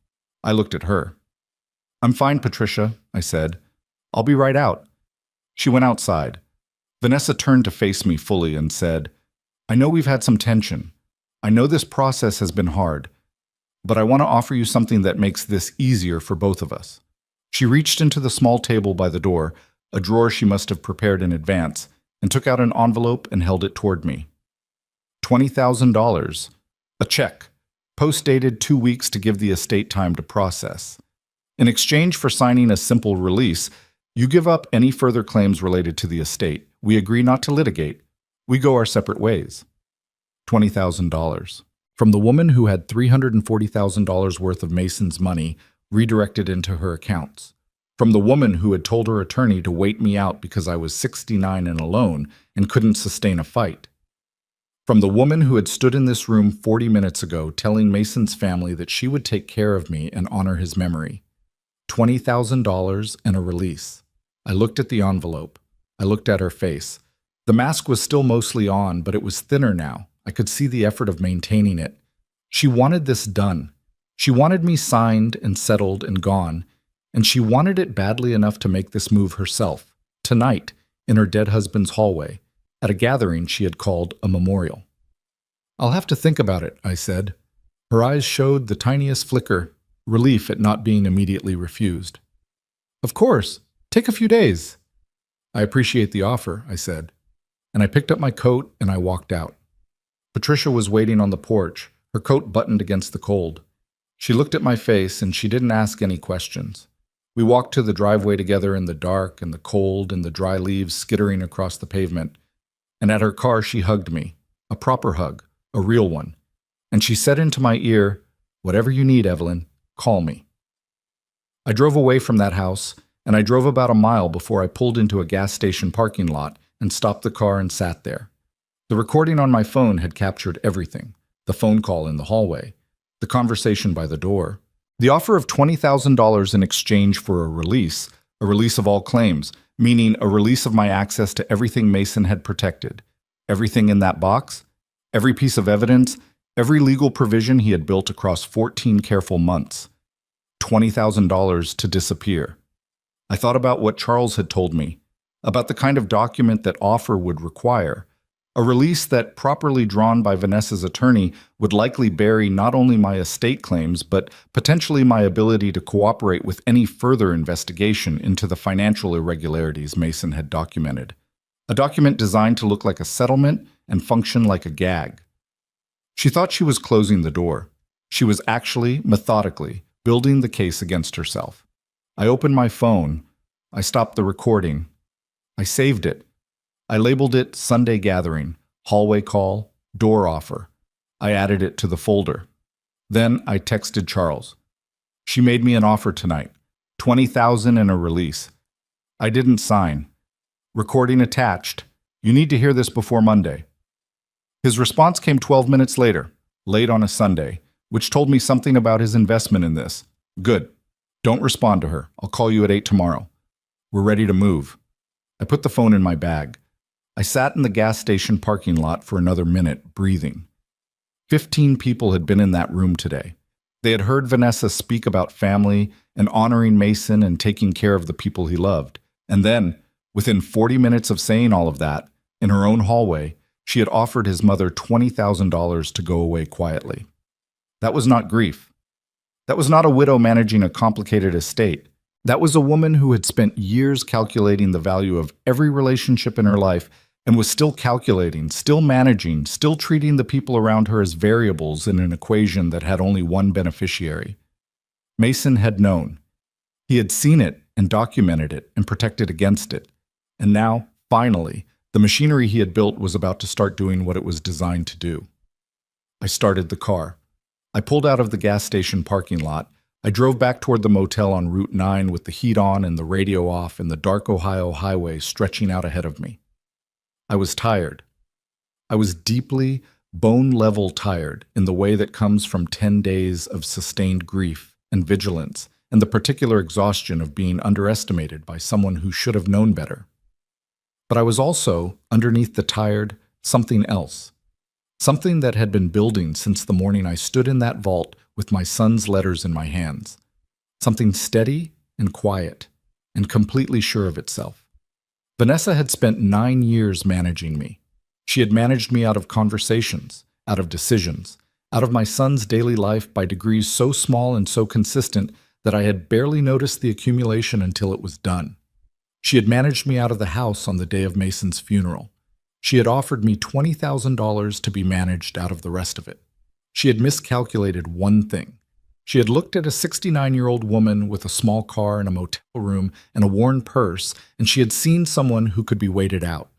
I looked at her. "I'm fine, Patricia," I said. "I'll be right out." She went outside. Vanessa turned to face me fully and said, "I know we've had some tension. I know this process has been hard, but I want to offer you something that makes this easier for both of us." She reached into the small table by the door, a drawer she must have prepared in advance, and took out an envelope and held it toward me. $20,000. A check. post-dated 2 weeks to give the estate time to process. In exchange for signing a simple release, you give up any further claims related to the estate. We agree not to litigate. We go our separate ways. $20,000. From the woman who had $340,000 worth of Mason's money redirected into her accounts. From the woman who had told her attorney to wait me out because I was 69 and alone and couldn't sustain a fight. From the woman who had stood in this room 40 minutes ago telling Mason's family that she would take care of me and honor his memory. $20,000 and a release. I looked at the envelope. I looked at her face. The mask was still mostly on, but it was thinner now. I could see the effort of maintaining it. She wanted this done. She wanted me signed and settled and gone, and she wanted it badly enough to make this move herself, tonight, in her dead husband's hallway, at a gathering she had called a memorial. "I'll have to think about it," I said. Her eyes showed the tiniest flicker, relief at not being immediately refused. "Of course. Take a few days." "I appreciate the offer," I said, and I picked up my coat and I walked out. Patricia was waiting on the porch, her coat buttoned against the cold. She looked at my face and she didn't ask any questions. We walked to the driveway together in the dark and the cold and the dry leaves skittering across the pavement. And at her car she hugged me, a proper hug, a real one. And she said into my ear, "Whatever you need, Evelyn, call me." I drove away from that house, and I drove about a mile before I pulled into a gas station parking lot and stopped the car and sat there. The recording on my phone had captured everything: the phone call in the hallway, the conversation by the door, the offer of $20,000 in exchange for a release of all claims, meaning a release of my access to everything Mason had protected, everything in that box, every piece of evidence, every legal provision he had built across 14 careful months. $20,000 to disappear. I thought about what Charles had told me, about the kind of document that offer would require, a release that, properly drawn by Vanessa's attorney, would likely bury not only my estate claims, but potentially my ability to cooperate with any further investigation into the financial irregularities Mason had documented. A document designed to look like a settlement and function like a gag. She thought she was closing the door. She was actually, methodically, building the case against herself. I opened my phone. I stopped the recording. I saved it. I labeled it Sunday Gathering, Hallway Call, Door Offer. I added it to the folder. Then I texted Charles. "She made me an offer tonight, $20,000 and a release. I didn't sign. Recording attached. You need to hear this before Monday." His response came 12 minutes later, late on a Sunday, which told me something about his investment in this. "Good. Don't respond to her. I'll call you at 8 tomorrow. We're ready to move." I put the phone in my bag. I sat in the gas station parking lot for another minute, breathing. 15 people had been in that room today. They had heard Vanessa speak about family and honoring Mason and taking care of the people he loved. And then, within 40 minutes of saying all of that, in her own hallway, she had offered his mother $20,000 to go away quietly. That was not grief. That was not a widow managing a complicated estate. That was a woman who had spent years calculating the value of every relationship in her life and was still calculating, still managing, still treating the people around her as variables in an equation that had only one beneficiary. Mason had known. He had seen it and documented it and protected against it. And now, finally, the machinery he had built was about to start doing what it was designed to do. I started the car. I pulled out of the gas station parking lot. I drove back toward the motel on Route 9 with the heat on and the radio off and the dark Ohio highway stretching out ahead of me. I was tired. I was deeply, bone-level tired in the way that comes from 10 days of sustained grief and vigilance and the particular exhaustion of being underestimated by someone who should have known better. But I was also, underneath the tired, something else. Something that had been building since the morning I stood in that vault with my son's letters in my hands. Something steady and quiet and completely sure of itself. Vanessa had spent 9 years managing me. She had managed me out of conversations, out of decisions, out of my son's daily life by degrees so small and so consistent that I had barely noticed the accumulation until it was done. She had managed me out of the house on the day of Mason's funeral. She had offered me $20,000 to be managed out of the rest of it. She had miscalculated one thing. She had looked at a 69-year-old woman with a small car and a motel room and a worn purse, and she had seen someone who could be waited out.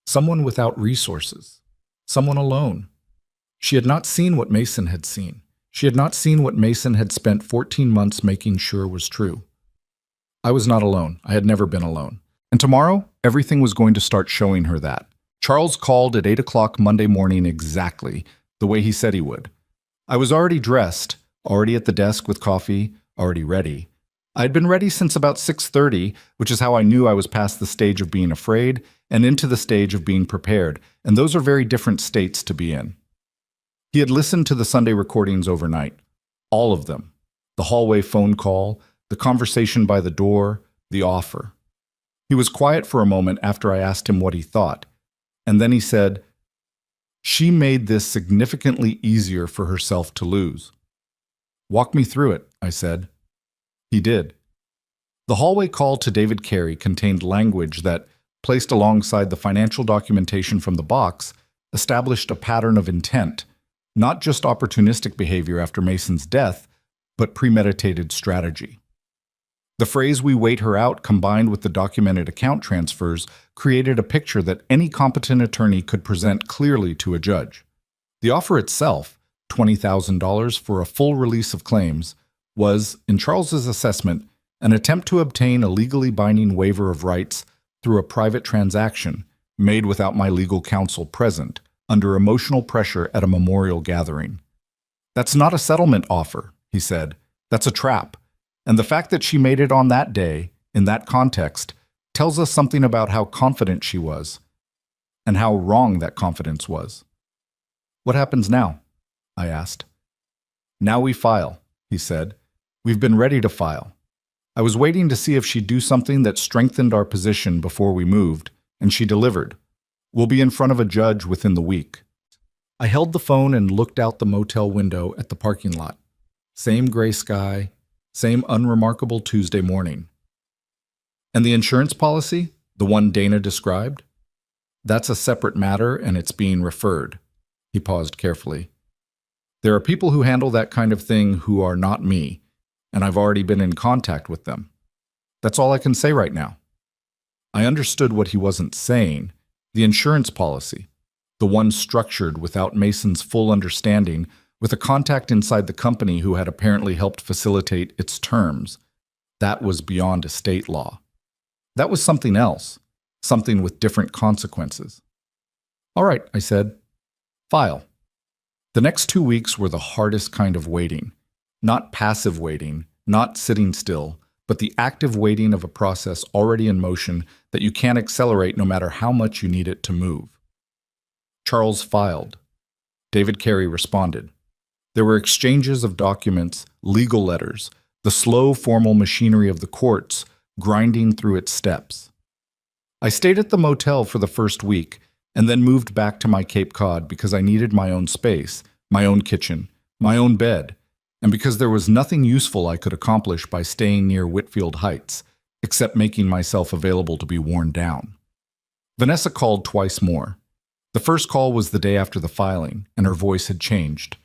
Someone without resources. Someone alone. She had not seen what Mason had seen. She had not seen what Mason had spent 14 months making sure was true. I was not alone. I had never been alone. And tomorrow, everything was going to start showing her that. Charles called at 8 o'clock Monday morning exactly the way he said he would. I was already dressed, already at the desk with coffee, already ready. I had been ready since about 6:30, which is how I knew I was past the stage of being afraid and into the stage of being prepared, and those are very different states to be in. He had listened to the Sunday recordings overnight. All of them. The hallway phone call, the conversation by the door, the offer. He was quiet for a moment after I asked him what he thought, and then he said, "She made this significantly easier for herself to lose." "Walk me through it," I said. He did. The hallway call to David Carey contained language that, placed alongside the financial documentation from the box, established a pattern of intent, not just opportunistic behavior after Mason's death, but premeditated strategy. The phrase "we wait her out" combined with the documented account transfers created a picture that any competent attorney could present clearly to a judge. The offer itself, $20,000 for a full release of claims, was, in Charles's assessment, an attempt to obtain a legally binding waiver of rights through a private transaction made without my legal counsel present, under emotional pressure at a memorial gathering. "That's not a settlement offer," he said. "That's a trap. And the fact that she made it on that day, in that context, tells us something about how confident she was, and how wrong that confidence was." "What happens now?" I asked. "Now we file," he said. "We've been ready to file. I was waiting to see if she'd do something that strengthened our position before we moved, and she delivered. We'll be in front of a judge within the week." I held the phone and looked out the motel window at the parking lot. Same gray sky, same unremarkable Tuesday morning. "And the insurance policy, the one Dana described? That's a separate matter and it's being referred." He paused carefully. "There are people who handle that kind of thing who are not me, and I've already been in contact with them. That's all I can say right now." I understood what he wasn't saying. The insurance policy, the one structured without Mason's full understanding, with a contact inside the company who had apparently helped facilitate its terms, that was beyond estate law. That was something else, something with different consequences. "All right," I said. "File." The next 2 weeks were the hardest kind of waiting. Not passive waiting, not sitting still, but the active waiting of a process already in motion that you can't accelerate no matter how much you need it to move. Charles filed. David Carey responded. There were exchanges of documents, legal letters, the slow formal machinery of the courts grinding through its steps. I stayed at the motel for the first week and then moved back to my Cape Cod because I needed my own space, my own kitchen, my own bed, and because there was nothing useful I could accomplish by staying near Whitfield Heights, except making myself available to be worn down. Vanessa called twice more. The first call was the day after the filing, and her voice had changed.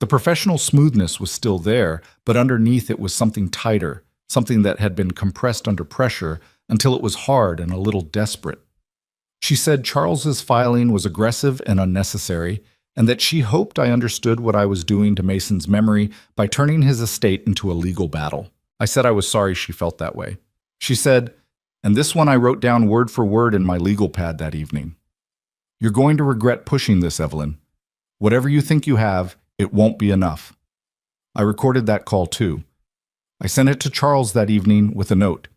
The professional smoothness was still there, but underneath it was something tighter, something that had been compressed under pressure until it was hard and a little desperate. She said Charles's filing was aggressive and unnecessary, and that she hoped I understood what I was doing to Mason's memory by turning his estate into a legal battle. I said I was sorry she felt that way. She said, and this one I wrote down word for word in my legal pad that evening. You're going to regret pushing this, Evelyn. Whatever you think you have, it won't be enough. I recorded that call too. I sent it to Charles that evening with a note,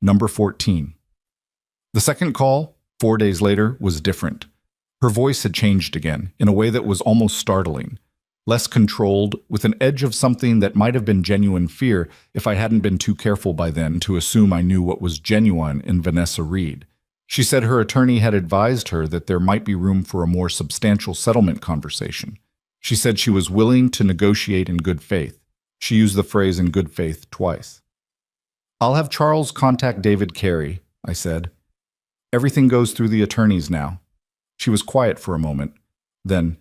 number 14. The second call, 4 days later, was different. Her voice had changed again, in a way that was almost startling, less controlled, with an edge of something that might have been genuine fear if I hadn't been too careful by then to assume I knew what was genuine in Vanessa Reed. She said her attorney had advised her that there might be room for a more substantial settlement conversation. She said she was willing to negotiate in good faith. She used the phrase in good faith twice. I'll have Charles contact David Carey, I said. Everything goes through the attorneys now. She was quiet for a moment. Then,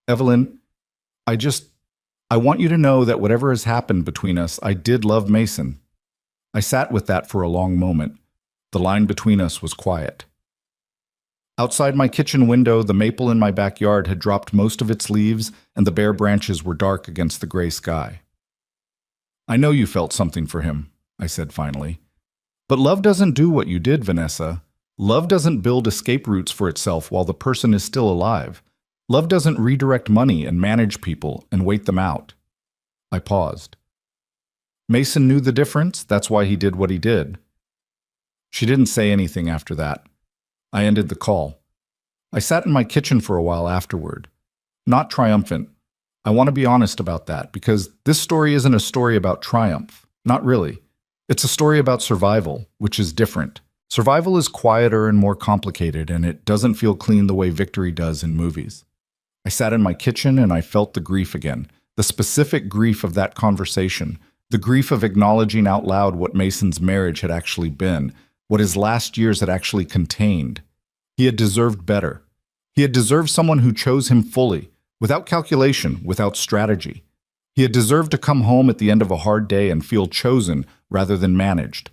Evelyn, I just, I want you to know that whatever has happened between us, I did love Mason. I sat with that for a long moment. The line between us was quiet. Outside my kitchen window, the maple in my backyard had dropped most of its leaves, and the bare branches were dark against the gray sky. I know you felt something for him, I said finally. But love doesn't do what you did, Vanessa. Love doesn't build escape routes for itself while the person is still alive. Love doesn't redirect money and manage people and wait them out. I paused. Mason knew the difference, that's why he did what he did. She didn't say anything after that. I ended the call. I sat in my kitchen for a while afterward. Not triumphant. I want to be honest about that, because this story isn't a story about triumph. Not really. It's a story about survival, which is different. Survival is quieter and more complicated, and it doesn't feel clean the way victory does in movies. I sat in my kitchen and I felt the grief again, the specific grief of that conversation, the grief of acknowledging out loud what Mason's marriage had actually been, what his last years had actually contained. He had deserved better. He had deserved someone who chose him fully, without calculation, without strategy. He had deserved to come home at the end of a hard day and feel chosen rather than managed.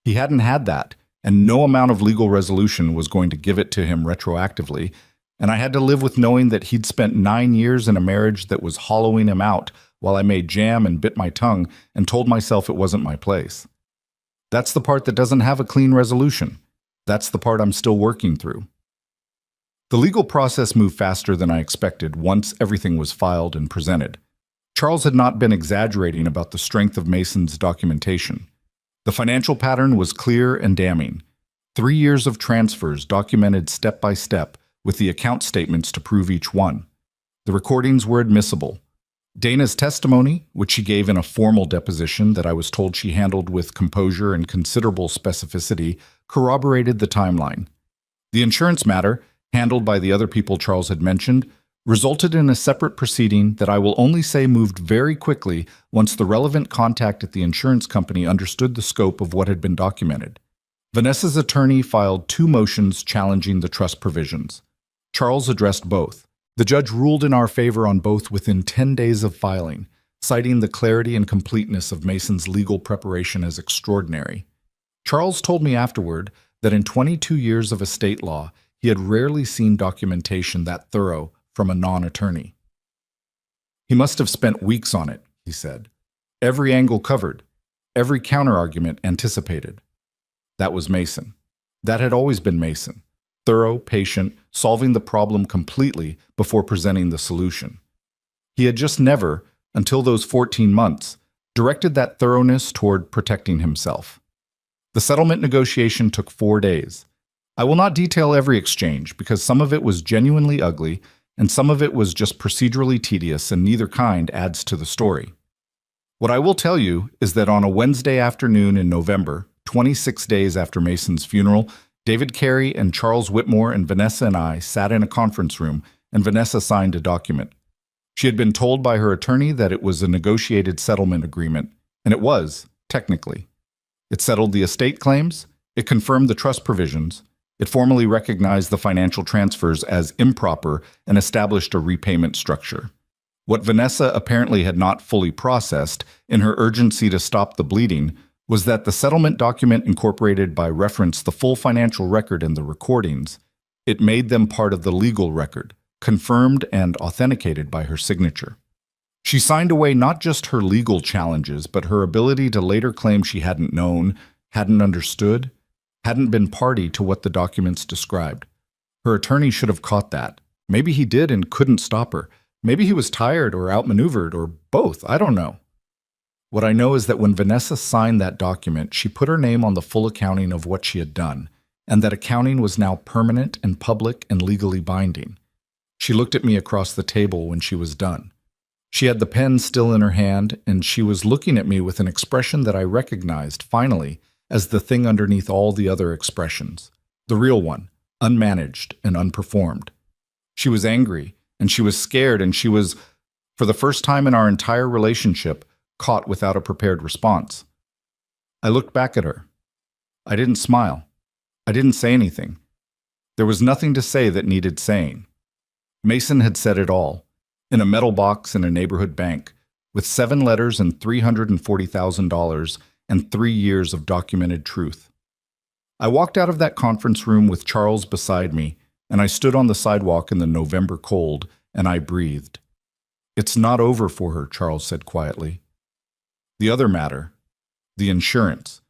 He hadn't had that, and no amount of legal resolution was going to give it to him retroactively, and I had to live with knowing that he'd spent 9 years in a marriage that was hollowing him out while I made jam and bit my tongue and told myself it wasn't my place. That's the part that doesn't have a clean resolution. That's the part I'm still working through. The legal process moved faster than I expected once everything was filed and presented. Charles had not been exaggerating about the strength of Mason's documentation. The financial pattern was clear and damning. 3 years of transfers documented step by step, with the account statements to prove each one. The recordings were admissible. Dana's testimony, which she gave in a formal deposition that I was told she handled with composure and considerable specificity, corroborated the timeline. The insurance matter, handled by the other people Charles had mentioned, resulted in a separate proceeding that I will only say moved very quickly once the relevant contact at the insurance company understood the scope of what had been documented. Vanessa's attorney filed 2 motions challenging the trust provisions. Charles addressed both. The judge ruled in our favor on both within 10 days of filing, citing the clarity and completeness of Mason's legal preparation as extraordinary. Charles told me afterward that in 22 years of estate law, he had rarely seen documentation that thorough from a non-attorney. He must have spent weeks on it, he said. Every angle covered, every counterargument anticipated. That was Mason. That had always been Mason. Thorough, patient, solving the problem completely before presenting the solution. He had just never, until those 14 months, directed that thoroughness toward protecting himself. The settlement negotiation took 4 days. I will not detail every exchange because some of it was genuinely ugly and some of it was just procedurally tedious, and neither kind adds to the story. What I will tell you is that on a Wednesday afternoon in November, 26 days after Mason's funeral, David Carey and Charles Whitmore and Vanessa and I sat in a conference room, and Vanessa signed a document. She had been told by her attorney that it was a negotiated settlement agreement, and it was, technically. It settled the estate claims, it confirmed the trust provisions, it formally recognized the financial transfers as improper and established a repayment structure. What Vanessa apparently had not fully processed, in her urgency to stop the bleeding, was that the settlement document incorporated by reference the full financial record and the recordings. It made them part of the legal record, confirmed and authenticated by her signature. She signed away not just her legal challenges, but her ability to later claim she hadn't known, hadn't understood, hadn't been party to what the documents described. Her attorney should have caught that. Maybe he did and couldn't stop her. Maybe he was tired or outmaneuvered or both. I don't know. What I know is that when Vanessa signed that document, she put her name on the full accounting of what she had done, and that accounting was now permanent and public and legally binding. She looked at me across the table when she was done. She had the pen still in her hand, and she was looking at me with an expression that I recognized, finally, as the thing underneath all the other expressions. The real one, unmanaged and unperformed. She was angry, and she was scared, and she was, for the first time in our entire relationship, caught without a prepared response. I looked back at her. I didn't smile. I didn't say anything. There was nothing to say that needed saying. Mason had said it all. in a metal box in a neighborhood bank, with 7 letters and $340,000 and 3 years of documented truth. I walked out of that conference room with Charles beside me, and I stood on the sidewalk in the November cold, and I breathed. "It's not over for her," Charles said quietly. "The other matter, the insurance,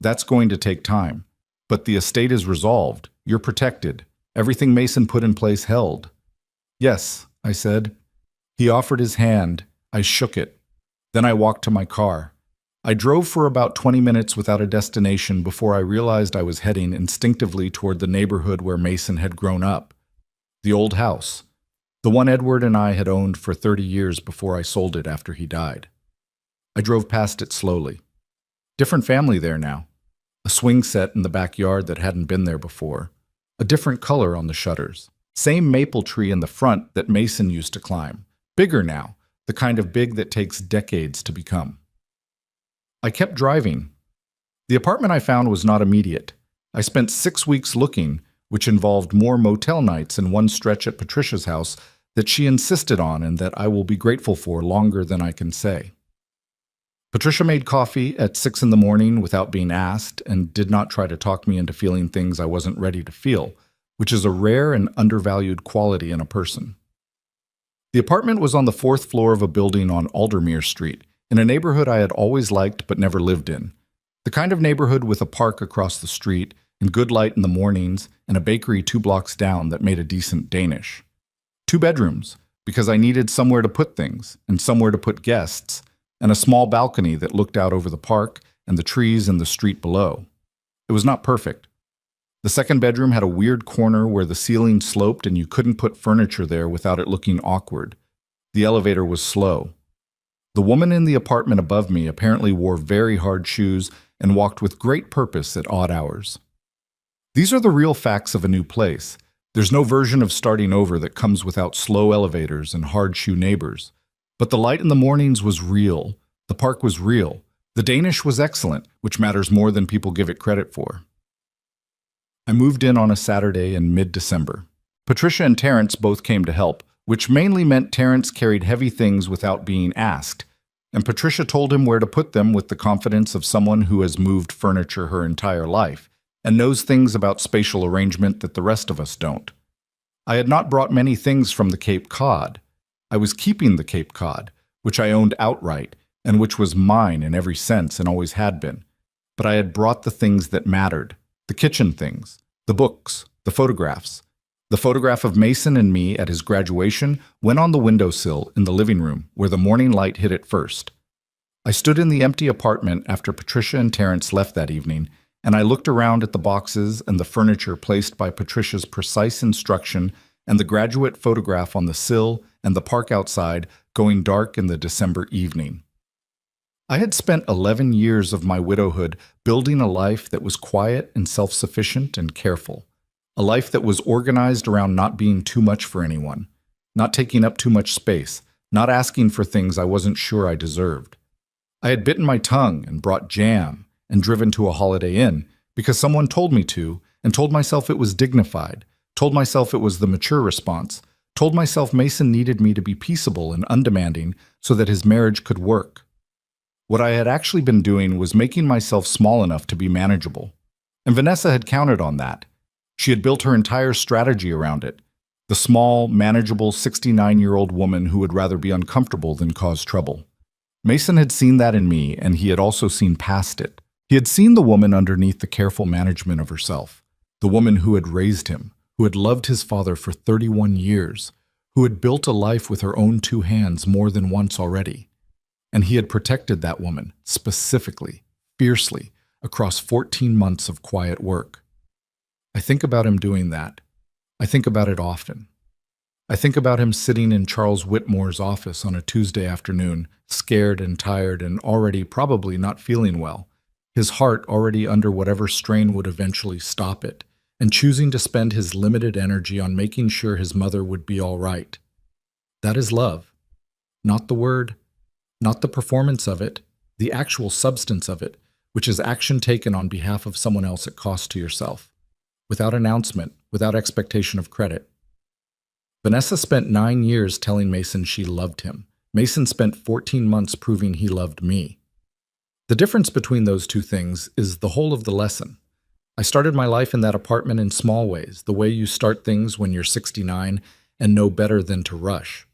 that's going to take time. But the estate is resolved. You're protected. Everything Mason put in place held." "Yes," I said. He offered his hand. I shook it. Then I walked to my car. I drove for about 20 minutes without a destination before I realized I was heading instinctively toward the neighborhood where Mason had grown up. The old house. The one Edward and I had owned for 30 years before I sold it after he died. I drove past it slowly. Different family there now. A swing set in the backyard that hadn't been there before. A different color on the shutters. Same maple tree in the front that Mason used to climb. Bigger now, the kind of big that takes decades to become. I kept driving. The apartment I found was not immediate. I spent 6 weeks looking, which involved more motel nights and one stretch at Patricia's house that she insisted on and that I will be grateful for longer than I can say. Patricia made coffee at 6 in the morning without being asked and did not try to talk me into feeling things I wasn't ready to feel, which is a rare and undervalued quality in a person. The apartment was on the 4th floor of a building on Aldermere Street, in a neighborhood I had always liked but never lived in. The kind of neighborhood with a park across the street and good light in the mornings and a bakery 2 blocks down that made a decent Danish. 2 bedrooms, because I needed somewhere to put things and somewhere to put guests, and a small balcony that looked out over the park and the trees and the street below. It was not perfect. The 2nd bedroom had a weird corner where the ceiling sloped and you couldn't put furniture there without it looking awkward. The elevator was slow. The woman in the apartment above me apparently wore very hard shoes and walked with great purpose at odd hours. These are the real facts of a new place. There's no version of starting over that comes without slow elevators and hard shoe neighbors. But the light in the mornings was real. The park was real. The Danish was excellent, which matters more than people give it credit for. I moved in on a Saturday in mid-December. Patricia and Terence both came to help, which mainly meant Terence carried heavy things without being asked, and Patricia told him where to put them with the confidence of someone who has moved furniture her entire life and knows things about spatial arrangement that the rest of us don't. I had not brought many things from the Cape Cod. I was keeping the Cape Cod, which I owned outright, and which was mine in every sense and always had been. But I had brought the things that mattered, the kitchen things, the books, the photographs. The photograph of Mason and me at his graduation went on the windowsill in the living room where the morning light hit it first. I stood in the empty apartment after Patricia and Terence left that evening, and I looked around at the boxes and the furniture placed by Patricia's precise instruction and the graduate photograph on the sill and the park outside going dark in the December evening. I had spent 11 years of my widowhood building a life that was quiet and self-sufficient and careful. A life that was organized around not being too much for anyone, not taking up too much space, not asking for things I wasn't sure I deserved. I had bitten my tongue and brought jam and driven to a Holiday Inn because someone told me to, and told myself it was dignified, told myself it was the mature response, told myself Mason needed me to be peaceable and undemanding so that his marriage could work. What I had actually been doing was making myself small enough to be manageable. And Vanessa had counted on that. She had built her entire strategy around it. The small, manageable 69-year-old woman who would rather be uncomfortable than cause trouble. Mason had seen that in me, and he had also seen past it. He had seen the woman underneath the careful management of herself, the woman who had raised him, who had loved his father for 31 years, who had built a life with her own 2 hands more than once already. And he had protected that woman, specifically, fiercely, across 14 months of quiet work. I think about him doing that. I think about it often. I think about him sitting in Charles Whitmore's office on a Tuesday afternoon, scared and tired and already probably not feeling well, his heart already under whatever strain would eventually stop it, and choosing to spend his limited energy on making sure his mother would be all right. That is love. Not the word, not the performance of it, the actual substance of it, which is action taken on behalf of someone else at cost to yourself. Without announcement, without expectation of credit. Vanessa spent 9 years telling Mason she loved him. Mason spent 14 months proving he loved me. The difference between those two things is the whole of the lesson. I started my life in that apartment in small ways, the way you start things when you're 69 and know better than to rush.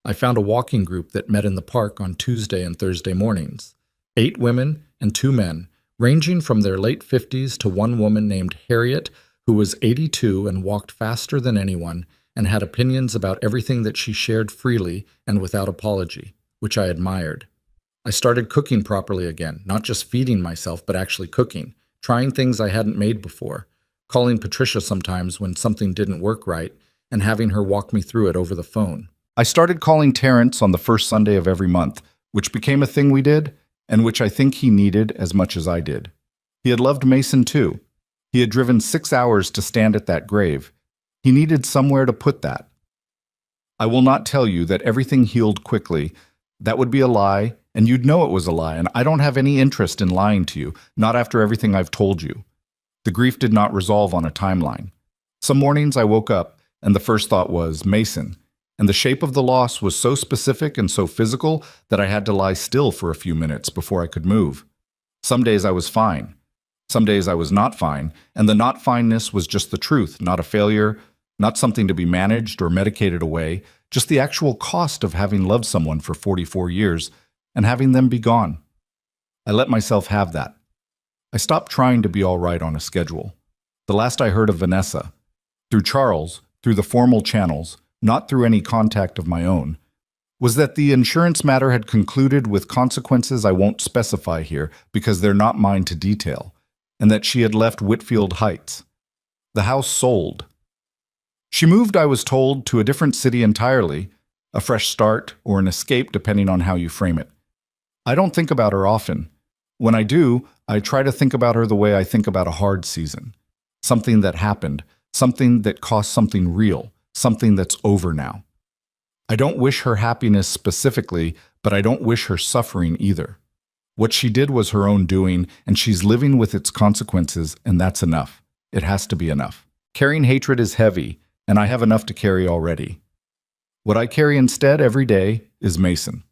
I found a walking group that met in the park on Tuesday and Thursday mornings. 8 women and 2 men, ranging from their late 50s to one woman named Harriet, who was 82 and walked faster than anyone and had opinions about everything that she shared freely and without apology, which I admired. I started cooking properly again, not just feeding myself, but actually cooking, trying things I hadn't made before, calling Patricia sometimes when something didn't work right, and having her walk me through it over the phone. I started calling Terrence on the first Sunday of every month, which became a thing we did, and which I think he needed as much as I did. He had loved Mason too. He had driven 6 hours to stand at that grave. He needed somewhere to put that. I will not tell you that everything healed quickly. That would be a lie, and you'd know it was a lie, and I don't have any interest in lying to you, not after everything I've told you. The grief did not resolve on a timeline. Some mornings I woke up, and the first thought was Mason, and the shape of the loss was so specific and so physical that I had to lie still for a few minutes before I could move. Some days I was fine. Some days I was not fine, and the not fineness was just the truth, not a failure, not something to be managed or medicated away, just the actual cost of having loved someone for 44 years and having them be gone. I let myself have that. I stopped trying to be all right on a schedule. The last I heard of Vanessa, through Charles, through the formal channels, not through any contact of my own, was that the insurance matter had concluded with consequences I won't specify here because they're not mine to detail, and that she had left Whitfield Heights. The house sold. She moved, I was told, to a different city entirely, a fresh start or an escape depending on how you frame it. I don't think about her often. When I do, I try to think about her the way I think about a hard season. Something that happened, something that cost something real, something that's over now. I don't wish her happiness specifically, but I don't wish her suffering either. What she did was her own doing, and she's living with its consequences, and that's enough. It has to be enough. Carrying hatred is heavy, and I have enough to carry already. What I carry instead every day is Mason.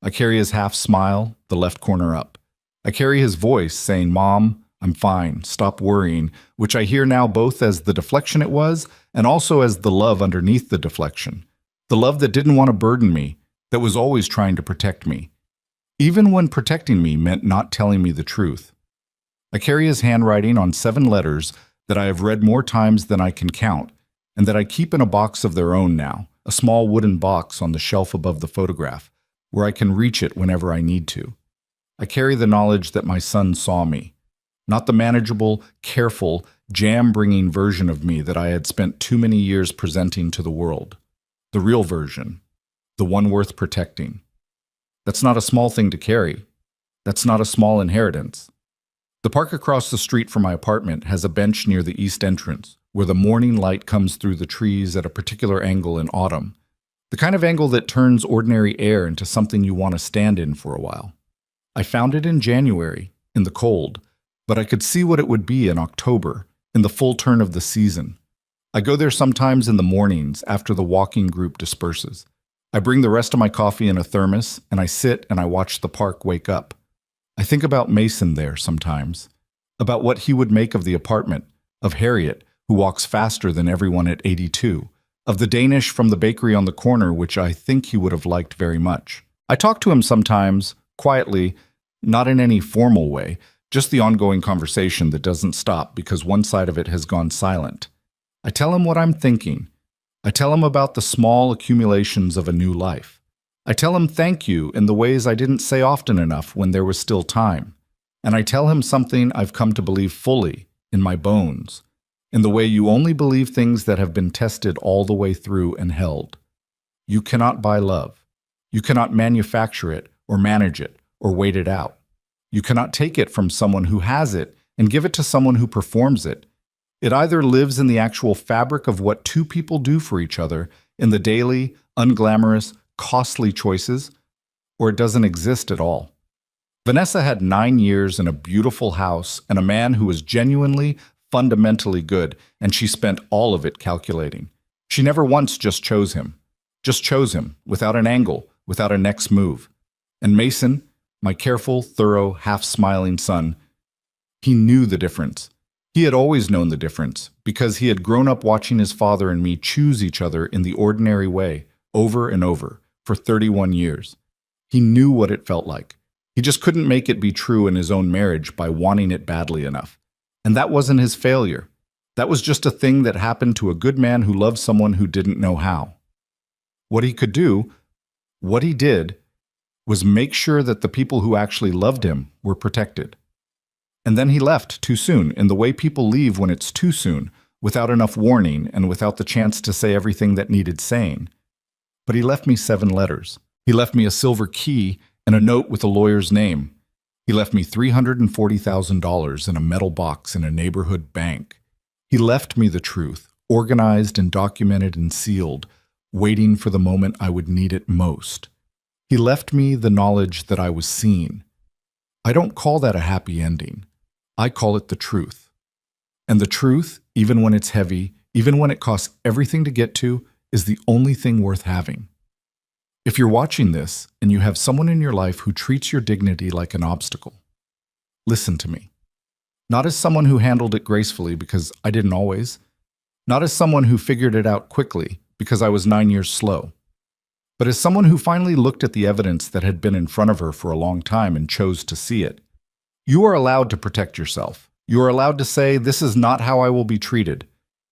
I carry his half smile, the left corner up. I carry his voice saying, "Mom, I'm fine, stop worrying," which I hear now both as the deflection it was and also as the love underneath the deflection. The love that didn't want to burden me, that was always trying to protect me. Even when protecting me meant not telling me the truth. I carry his handwriting on 7 letters that I have read more times than I can count, and that I keep in a box of their own now, a small wooden box on the shelf above the photograph, where I can reach it whenever I need to. I carry the knowledge that my son saw me, not the manageable, careful, jam-bringing version of me that I had spent too many years presenting to the world. The real version, the one worth protecting. That's not a small thing to carry. That's not a small inheritance. The park across the street from my apartment has a bench near the east entrance, where the morning light comes through the trees at a particular angle in autumn, the kind of angle that turns ordinary air into something you want to stand in for a while. I found it in January, in the cold, but I could see what it would be in October, in the full turn of the season. I go there sometimes in the mornings after the walking group disperses. I bring the rest of my coffee in a thermos, and I sit and I watch the park wake up. I think about Mason there sometimes, about what he would make of the apartment, of Harriet, who walks faster than everyone at 82, of the Danish from the bakery on the corner, which I think he would have liked very much. I talk to him sometimes, quietly, not in any formal way, just the ongoing conversation that doesn't stop because one side of it has gone silent. I tell him what I'm thinking. I tell him about the small accumulations of a new life. I tell him thank you in the ways I didn't say often enough when there was still time. And I tell him something I've come to believe fully, in my bones, in the way you only believe things that have been tested all the way through and held. You cannot buy love. You cannot manufacture it or manage it or wait it out. You cannot take it from someone who has it and give it to someone who performs it. It either lives in the actual fabric of what two people do for each other in the daily, unglamorous, costly choices, or it doesn't exist at all. Vanessa had 9 years in a beautiful house and a man who was genuinely, fundamentally good, and she spent all of it calculating. She never once just chose him, without an angle, without a next move. And Mason, my careful, thorough, half-smiling son, he knew the difference. He had always known the difference, because he had grown up watching his father and me choose each other in the ordinary way, over and over, for 31 years. He knew what it felt like. He just couldn't make it be true in his own marriage by wanting it badly enough. And that wasn't his failure. That was just a thing that happened to a good man who loved someone who didn't know how. What he could do, what he did, was make sure that the people who actually loved him were protected. And then he left too soon, in the way people leave when it's too soon, without enough warning and without the chance to say everything that needed saying. But he left me 7 letters. He left me a silver key and a note with a lawyer's name. He left me $340,000 in a metal box in a neighborhood bank. He left me the truth, organized and documented and sealed, waiting for the moment I would need it most. He left me the knowledge that I was seen. I don't call that a happy ending. I call it the truth. And the truth, even when it's heavy, even when it costs everything to get to, is the only thing worth having. If you're watching this and you have someone in your life who treats your dignity like an obstacle, listen to me. Not as someone who handled it gracefully, because I didn't always. Not as someone who figured it out quickly, because I was 9 years slow. But as someone who finally looked at the evidence that had been in front of her for a long time and chose to see it. You are allowed to protect yourself. You are allowed to say, this is not how I will be treated.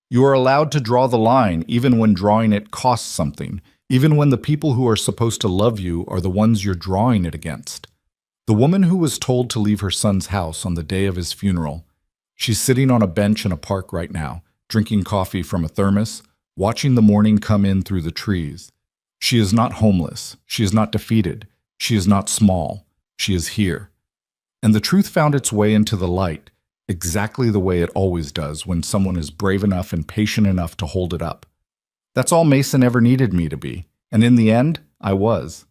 You are allowed to draw the line even when drawing it costs something, even when the people who are supposed to love you are the ones you're drawing it against. The woman who was told to leave her son's house on the day of his funeral, she's sitting on a bench in a park right now, drinking coffee from a thermos, watching the morning come in through the trees. She is not homeless. She is not defeated. She is not small. She is here. And the truth found its way into the light, exactly the way it always does when someone is brave enough and patient enough to hold it up. That's all Mason ever needed me to be, and in the end, I was.